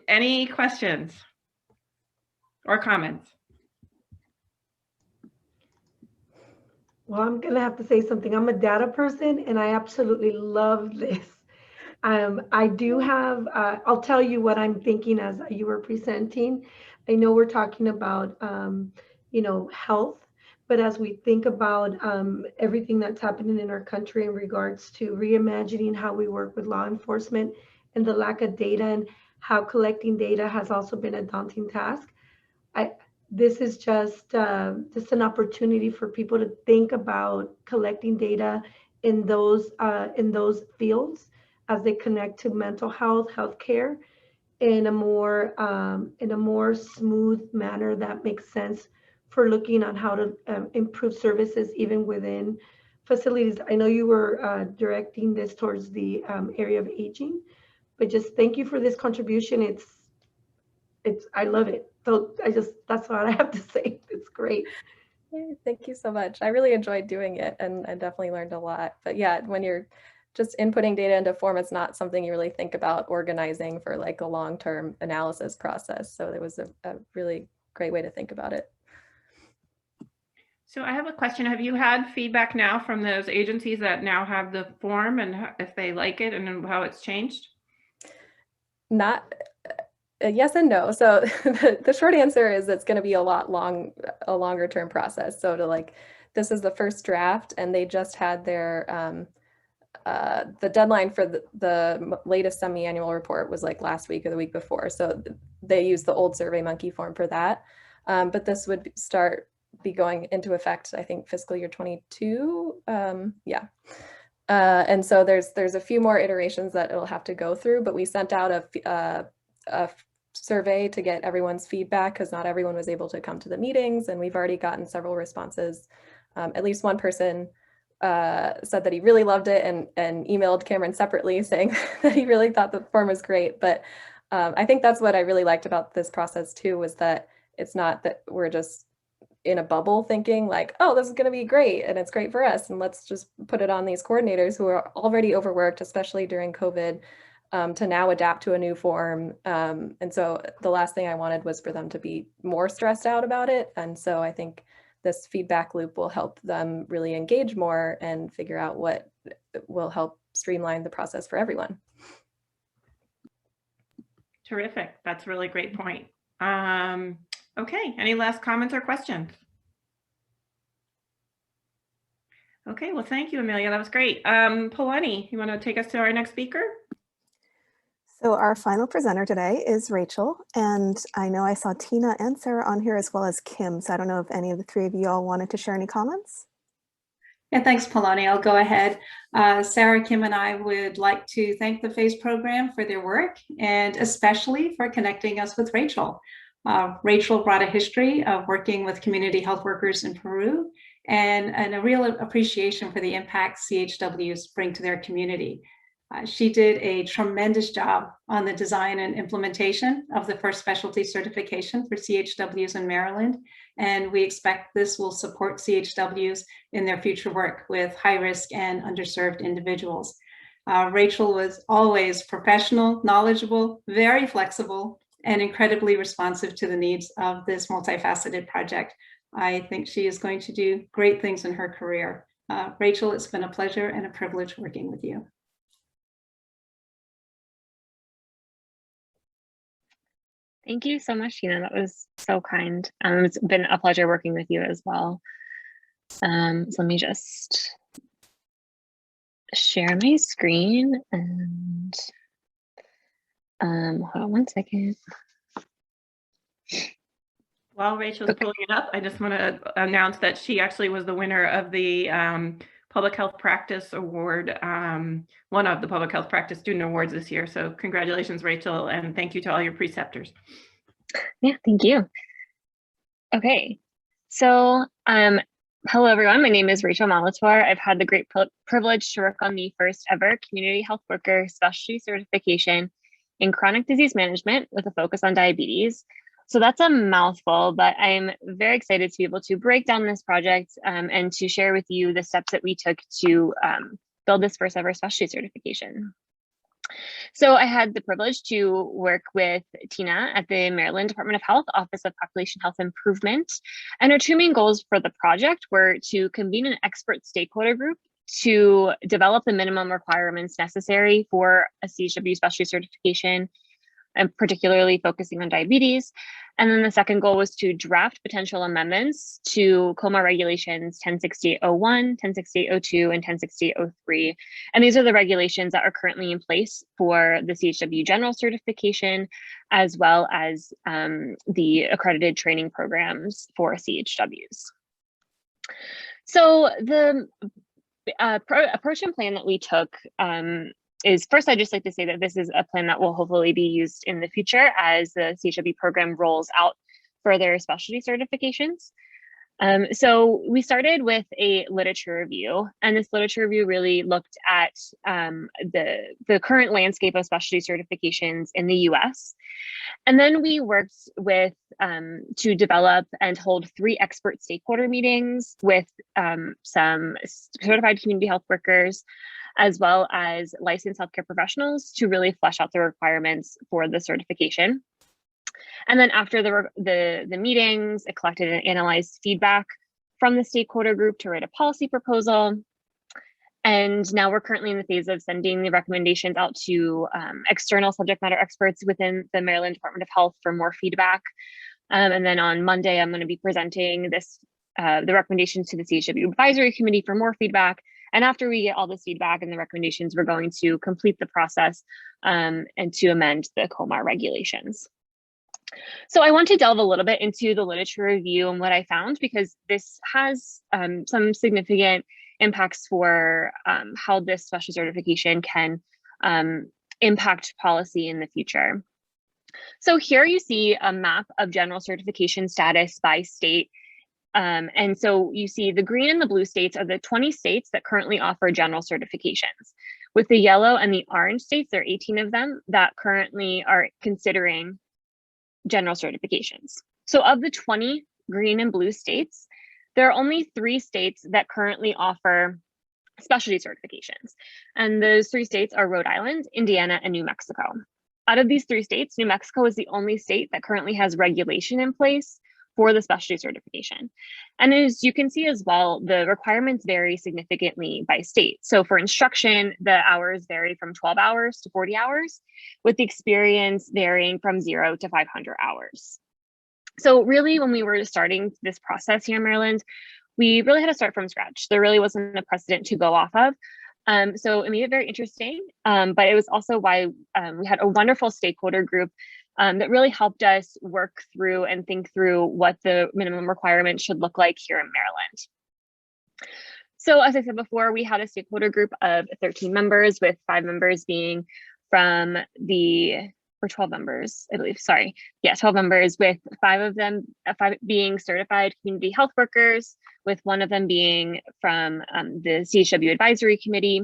Any questions or comments? Well, I'm going to have to say something. I'm a data person and I absolutely love this. I do have, I'll tell you what I'm thinking as you were presenting. I know we're talking about, you know, health, but as we think about everything that's happening in our country in regards to reimagining how we work with law enforcement and the lack of data and how collecting data has also been a daunting task. This is just an opportunity for people to think about collecting data in those fields as they connect to mental health, healthcare, in a more smooth manner that makes sense for looking on how to improve services even within facilities. I know you were directing this towards the area of aging, but just thank you for this contribution. I love it. So that's what I have to say. It's great. Yay, thank you so much. I really enjoyed doing it and I definitely learned a lot. But yeah, when you're just inputting data into form, it's not something you really think about organizing for like a long-term analysis process. So it was a really great way to think about it. So I have a question. Have you had feedback now from those agencies that now have the form and if they like it and how it's changed? Not yes and no. So the short answer is it's going to be a longer term process. So this is the first draft and they just had their the deadline for the latest semi-annual report was like last week or the week before. So they used the old SurveyMonkey form for that. But this would be going into effect, I think, fiscal year 22. Yeah. And so there's a few more iterations that it'll have to go through, but we sent out a survey to get everyone's feedback because not everyone was able to come to the meetings, and we've already gotten several responses. At least one person said that he really loved it and emailed Cameron separately saying that he really thought the form was great. But I think that's what I really liked about this process too, was that it's not that we're just in a bubble thinking like, oh, this is going to be great and it's great for us and let's just put it on these coordinators who are already overworked, especially during COVID. to now adapt to a new form. And so the last thing I wanted was for them to be more stressed out about it. And so I think this feedback loop will help them really engage more and figure out what will help streamline the process for everyone. Terrific. That's a really great point. Okay, any last comments or questions? Okay, well, thank you, Amelia. That was great. Polani, you want to take us to our next speaker? So our final presenter today is Rachel, and I know I saw Tina and Sarah on here as well as Kim, so I don't know if any of the three of you all wanted to share any comments. Yeah, thanks, Polani. I'll go ahead. Sarah, Kim, and I would like to thank the PHASE program for their work and especially for connecting us with Rachel. Rachel brought a history of working with community health workers in Peru and a real appreciation for the impact CHWs bring to their community. She did a tremendous job on the design and implementation of the first specialty certification for CHWs in Maryland, and we expect this will support CHWs in their future work with high-risk and underserved individuals. Rachel was always professional, knowledgeable, very flexible, and incredibly responsive to the needs of this multifaceted project. I think she is going to do great things in her career. Rachel, it's been a pleasure and a privilege working with you. Thank you so much, Tina. That was so kind. It's been a pleasure working with you as well. So let me just share my screen and hold on one second. While Rachel's pulling it up, I just want to announce that she actually was the winner of the Public Health Practice Award, one of the Public Health Practice Student Awards this year. So congratulations, Rachel, and thank you to all your preceptors. Yeah, thank you. Okay, so hello everyone, my name is Rachel Malator. I've had the great privilege to work on the first ever Community Health Worker Specialty Certification in Chronic Disease Management with a focus on diabetes. So that's a mouthful, but I'm very excited to be able to break down this project and to share with you the steps that we took to build this first ever specialty certification. So I had the privilege to work with Tina at the Maryland Department of Health Office of Population Health Improvement. And our two main goals for the project were to convene an expert stakeholder group to develop the minimum requirements necessary for a CHW specialty certification, and particularly focusing on diabetes. And then the second goal was to draft potential amendments to COMA regulations 106801, 106802, and 106803. And these are the regulations that are currently in place for the CHW general certification, as well as the accredited training programs for CHWs. So the approach and plan that we took is first, I'd just like to say that this is a plan that will hopefully be used in the future as the CHW program rolls out further specialty certifications. So we started with a literature review, and this literature review really looked at the current landscape of specialty certifications in the US. And then we worked with to develop and hold 3 expert stakeholder meetings with some certified community health workers, as well as licensed healthcare professionals to really flesh out the requirements for the certification. And then after the meetings, it collected and analyzed feedback from the stakeholder group to write a policy proposal. And now we're currently in the phase of sending the recommendations out to external subject matter experts within the Maryland Department of Health for more feedback. And then on Monday, I'm going to be presenting the recommendations to the CHW Advisory Committee for more feedback. And after we get all this feedback and the recommendations, we're going to complete the process and to amend the COMA regulations. So I want to delve a little bit into the literature review and what I found, because this has some significant impacts for how this special certification can impact policy in the future. So here you see a map of general certification status by state. And so you see the green and the blue states are the 20 states that currently offer general certifications. With the yellow and the orange states, there are 18 of them that currently are considering general certifications. So of the 20 green and blue states, there are only 3 states that currently offer specialty certifications. And those 3 states are Rhode Island, Indiana, and New Mexico. Out of these 3 states, New Mexico is the only state that currently has regulation in place for the specialty certification. And as you can see as well, the requirements vary significantly by state. So for instruction, the hours vary from 12 hours to 40 hours, with the experience varying from 0 to 500 hours. So really, when we were starting this process here in Maryland, we really had to start from scratch. There really wasn't a precedent to go off of. So it made it very interesting, but it was also why we had a wonderful stakeholder group that really helped us work through and think through what the minimum requirements should look like here in Maryland. So as I said before, we had a stakeholder group of 13 members, with 5 members being from or 12 members, I believe, sorry. Yeah, 12 members, with 5 of them, 5 being certified community health workers, with 1 of them being from the CHW Advisory Committee.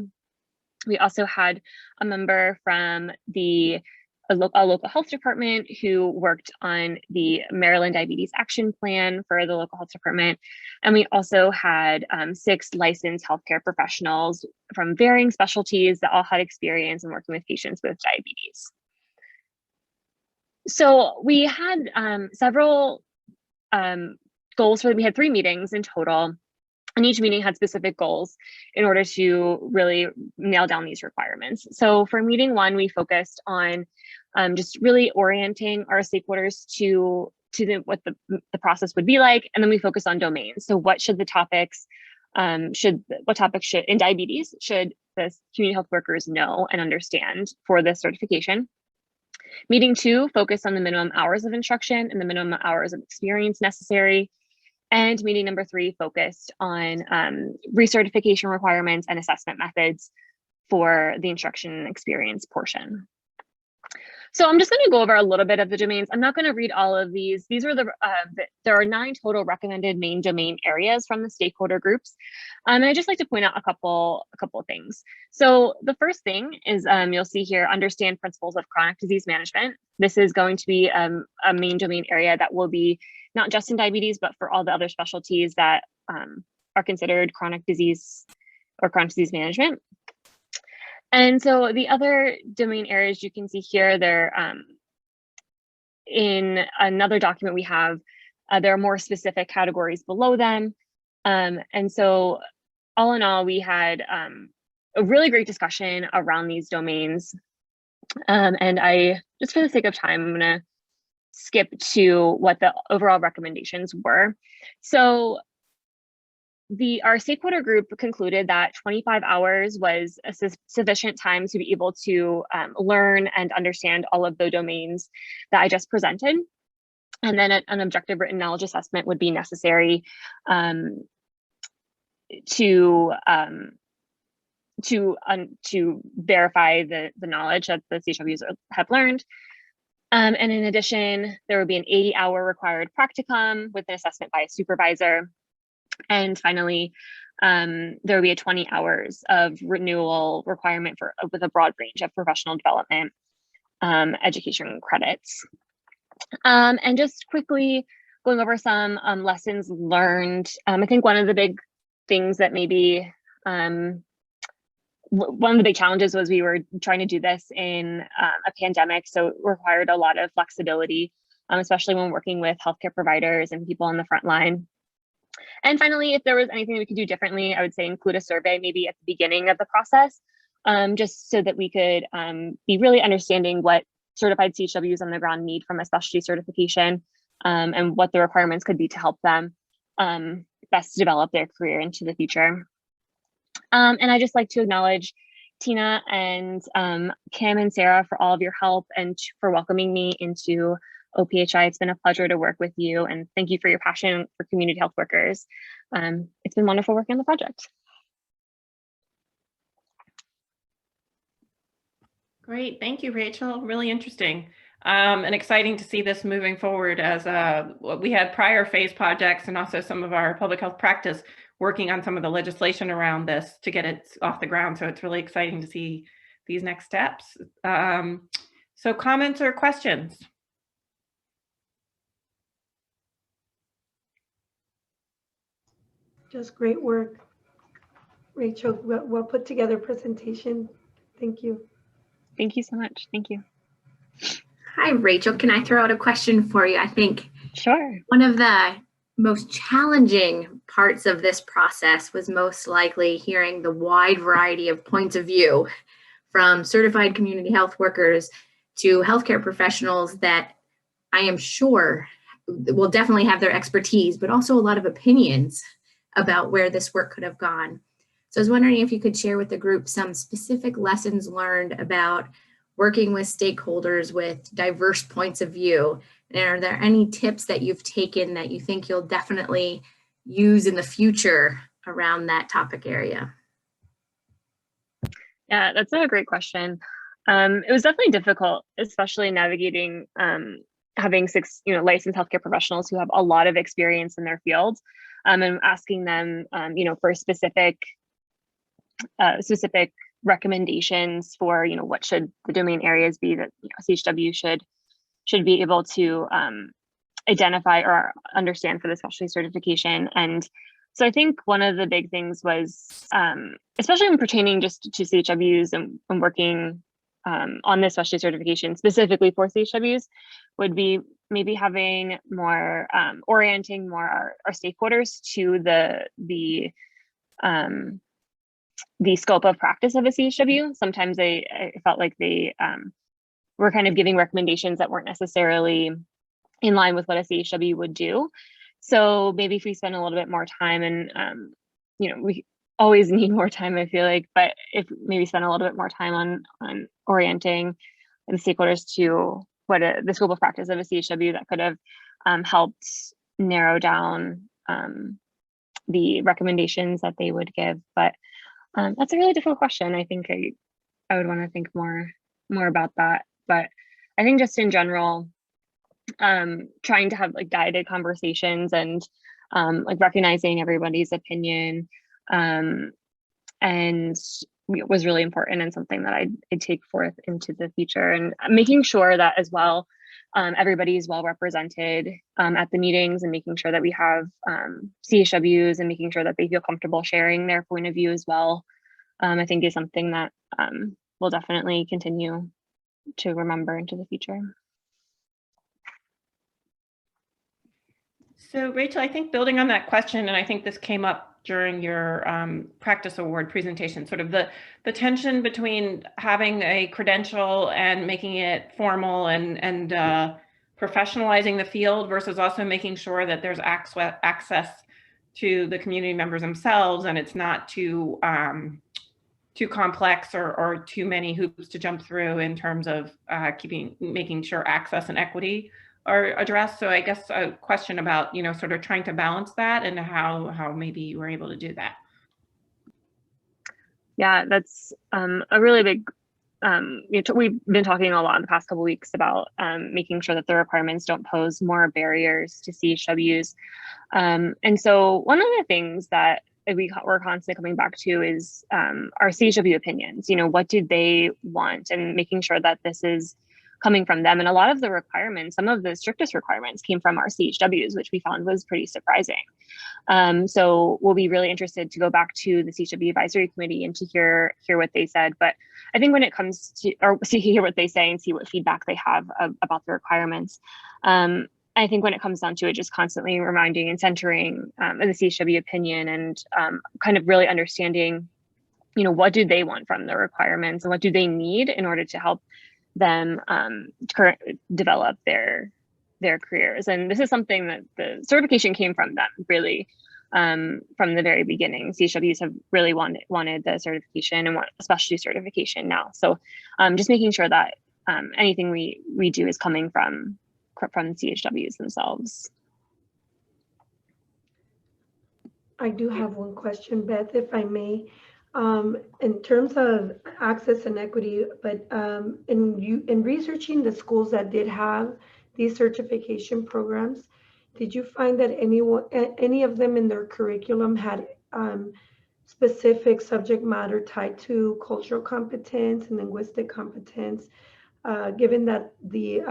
We also had a member from a local health department who worked on the Maryland Diabetes Action Plan for the local health department. And we also had 6 licensed healthcare professionals from varying specialties that all had experience in working with patients with diabetes. So we had several goals we had 3 meetings in total, and each meeting had specific goals in order to really nail down these requirements. So for meeting 1, we focused on just really orienting our stakeholders to what the process would be like, and then we focused on domains. So what should the topics in diabetes should the community health workers know and understand for this certification? Meeting 2 focused on the minimum hours of instruction and the minimum hours of experience necessary. And meeting number 3 focused on recertification requirements and assessment methods for the instruction and experience portion. So I'm just going to go over a little bit of the domains. I'm not going to read all of these. These are there are 9 total recommended main domain areas from the stakeholder groups. And I'd just like to point out a couple of things. So the first thing is you'll see here, understand principles of chronic disease management. This is going to be a main domain area that will be not just in diabetes, but for all the other specialties that are considered chronic disease or chronic disease management. And so the other domain areas you can see here, they're in another document we have, there are more specific categories below them. And so all in all, we had a really great discussion around these domains. And just for the sake of time, I'm gonna skip to what the overall recommendations were. So our stakeholder group concluded that 25 hours was a sufficient time to be able to learn and understand all of the domains that I just presented. And then an objective written knowledge assessment would be necessary to verify the knowledge that the CHWs have learned. And in addition, there would be an 80-hour required practicum with an assessment by a supervisor. And finally, there would be a 20 hours of renewal requirement with a broad range of professional development education credits. And just quickly going over some lessons learned. I think one of the big things that maybe one of the big challenges was we were trying to do this in a pandemic, so it required a lot of flexibility, especially when working with healthcare providers and people on the front line. And finally, if there was anything we could do differently, I would say include a survey maybe at the beginning of the process, just so that we could be really understanding what certified CHWs on the ground need from a specialty certification, and what the requirements could be to help them best develop their career into the future. And I just like to acknowledge Tina and Kim and Sarah for all of your help and for welcoming me into OPHI. It's been a pleasure to work with you, and thank you for your passion for community health workers. It's been wonderful working on the project. Great, thank you, Rachel. Really interesting and exciting to see this moving forward as we had prior phase projects and also some of our public health practice working on some of the legislation around this to get it off the ground. So it's really exciting to see these next steps. So comments or questions? Just great work. Rachel. Well put together presentation. Thank you. Thank you so much. Thank you. Hi, Rachel. Can I throw out a question for you? I think sure. One of the most challenging parts of this process was most likely hearing the wide variety of points of view from certified community health workers to healthcare professionals that I am sure will definitely have their expertise, but also a lot of opinions about where this work could have gone. So I was wondering if you could share with the group some specific lessons learned about working with stakeholders with diverse points of view. And are there any tips that you've taken that you think you'll definitely use in the future around that topic area? Yeah, that's a great question. It was definitely difficult, especially navigating having 6 licensed healthcare professionals who have a lot of experience in their field, and asking them for specific recommendations for what should the domain areas be that CHW should be able to identify or understand for the specialty certification. And so I think one of the big things was, especially when pertaining just to CHWs and working on this specialty certification specifically for CHWs, would be maybe having more, orienting more our stakeholders to the scope of practice of a CHW. Sometimes I felt like they were kind of giving recommendations that weren't necessarily in line with what a CHW would do. So maybe if we spend a little bit more time, and we always need more time, I feel like, but if maybe spend a little bit more time on orienting the stakeholders to what the scope of practice of a CHW, that could have helped narrow down the recommendations that they would give. But that's a really difficult question. I think I would want to think more about that. But I think just in general, trying to have like guided conversations and like recognizing everybody's opinion and was really important, and something that I'd take forth into the future, and making sure that as well everybody is well represented at the meetings, and making sure that we have CHWs and making sure that they feel comfortable sharing their point of view as well, I think is something that we'll definitely continue to remember into the future. So Rachel, I think building on that question, and I think this came up during your practice award presentation, sort of the tension between having a credential and making it formal and professionalizing the field versus also making sure that there's access to the community members themselves, and it's not too complex or too many hoops to jump through in terms of making sure access and equity are addressed. So I guess a question about, sort of trying to balance that and how maybe you were able to do that. Yeah, that's a really big, we've been talking a lot in the past couple of weeks about making sure that the requirements don't pose more barriers to CHWs. And so one of the things that we're constantly coming back to is our CHW opinions. What do they want, and making sure that this is coming from them. And a lot of the requirements, some of the strictest requirements, came from our CHWs, which we found was pretty surprising. So we'll be really interested to go back to the CHW advisory committee and to hear what they said. But I think when it comes to, or to hear what they say and see what feedback they have about the requirements, I think when it comes down to it, just constantly reminding and centering the CHW opinion, and kind of really understanding, what do they want from the requirements and what do they need in order to help them develop their careers. And this is something that the certification came from them, really, from the very beginning. CHWs have really wanted the certification and want a specialty certification now. So just making sure that anything we do is coming from CHWs themselves. I do have one question, Beth, if I may. In terms of access and equity, but in researching the schools that did have these certification programs, did you find that any of them in their curriculum had specific subject matter tied to cultural competence and linguistic competence, given that the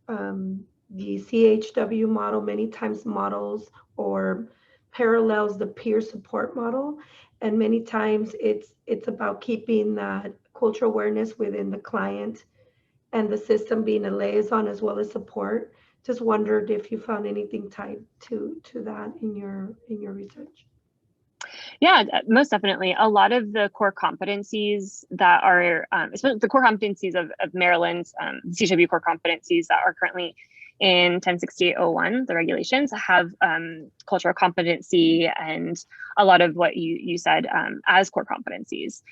CHW model many times models or parallels the peer support model. And many times it's about keeping that cultural awareness within the client and the system being a liaison as well as support. Just wondered if you found anything tied to that in your research. Yeah, most definitely. A lot of the core competencies that are, especially the core competencies of Maryland's CW core competencies that are currently in 1068-01, the regulations have cultural competency and a lot of what you said as core competencies.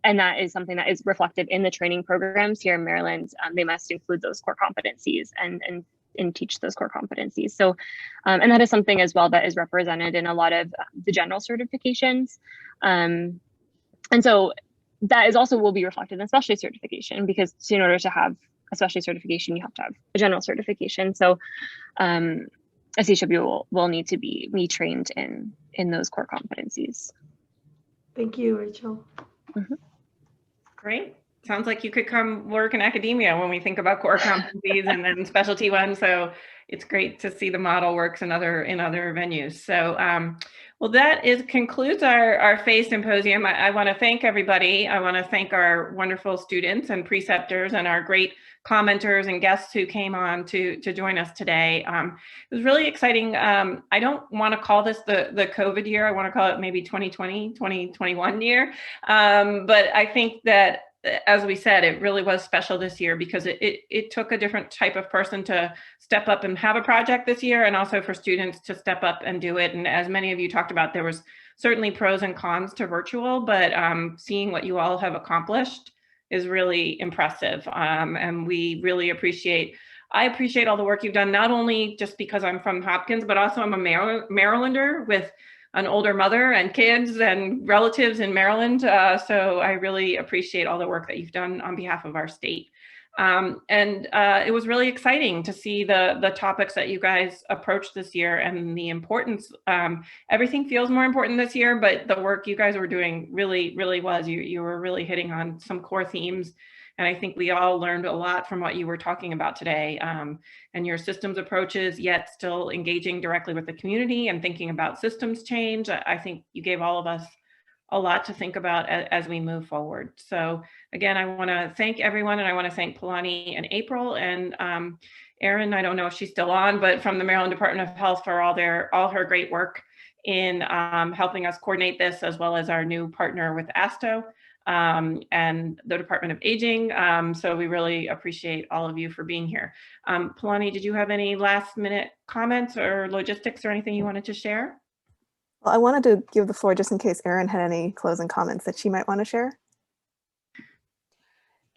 And that is something that is reflected in the training programs here in Maryland. They must include those core competencies and teach those core competencies. So, and that is something as well that is represented in a lot of the general certifications. And so that is also will be reflected in specialty certification, because in order to have a specialty certification, you have to have a general certification. So a CW will need to be trained in those core competencies. Thank you, Rachel. Mm-hmm. Great. Sounds like you could come work in academia when we think about core competencies and then specialty ones. So it's great to see the model works in other venues. So, well, that concludes our phase symposium. I want to thank everybody. I want to thank our wonderful students and preceptors and our great commenters and guests who came on to join us today. It was really exciting. I don't want to call this the COVID year. I want to call it maybe 2020, 2021 year. But I think that, as we said, it really was special this year because it took a different type of person to step up and have a project this year, and also for students to step up and do it. And as many of you talked about, there was certainly pros and cons to virtual, but seeing what you all have accomplished is really impressive. And we really I appreciate all the work you've done, not only just because I'm from Hopkins, but also I'm a Marylander with an older mother and kids and relatives in Maryland. So I really appreciate all the work that you've done on behalf of our state. And it was really exciting to see the topics that you guys approached this year and the importance. Everything feels more important this year, but the work you guys were doing really was. You were really hitting on some core themes. And I think we all learned a lot from what you were talking about today, and your systems approaches, yet still engaging directly with the community and thinking about systems change. I think you gave all of us a lot to think about as we move forward. So again, I want to thank everyone, and I want to thank Polani and April and Erin. I don't know if she's still on, but from the Maryland Department of Health for all her great work in helping us coordinate this, as well as our new partner with ASTO. And the Department of Aging. So we really appreciate all of you for being here. Polani, did you have any last minute comments or logistics or anything you wanted to share? Well, I wanted to give the floor just in case Erin had any closing comments that she might want to share.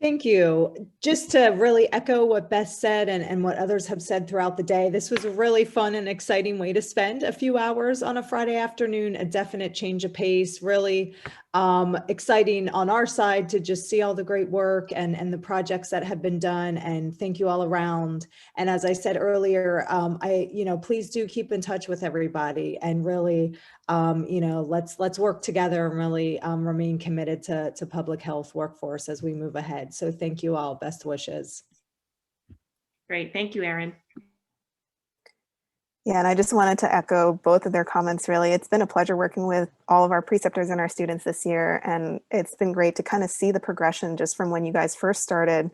Thank you. Just to really echo what Beth said and what others have said throughout the day, this was a really fun and exciting way to spend a few hours on a Friday afternoon, a definite change of pace, really exciting on our side to just see all the great work and the projects that have been done, and thank you all around. And as I said earlier, please do keep in touch with everybody and really, let's work together and really remain committed to public health workforce as we move ahead. So thank you all. Best wishes. Great. Thank you, Erin. Yeah, and I just wanted to echo both of their comments, really. It's been a pleasure working with all of our preceptors and our students this year, and it's been great to kind of see the progression just from when you guys first started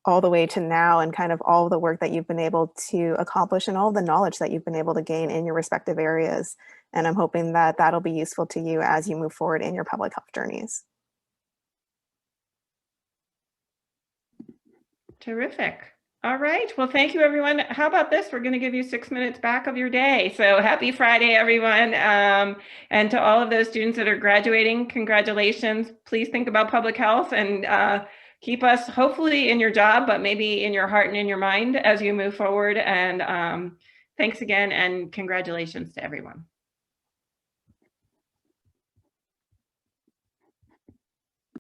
all the way to now, and kind of all the work that you've been able to accomplish and all the knowledge that you've been able to gain in your respective areas. And I'm hoping that that'll be useful to you as you move forward in your public health journeys. Terrific. All right. Well, thank you, everyone. How about this? We're going to give you 6 minutes back of your day. So happy Friday, everyone. And to all of those students that are graduating, congratulations. Please think about public health and keep us hopefully in your job, but maybe in your heart and in your mind as you move forward. And thanks again, and congratulations to everyone.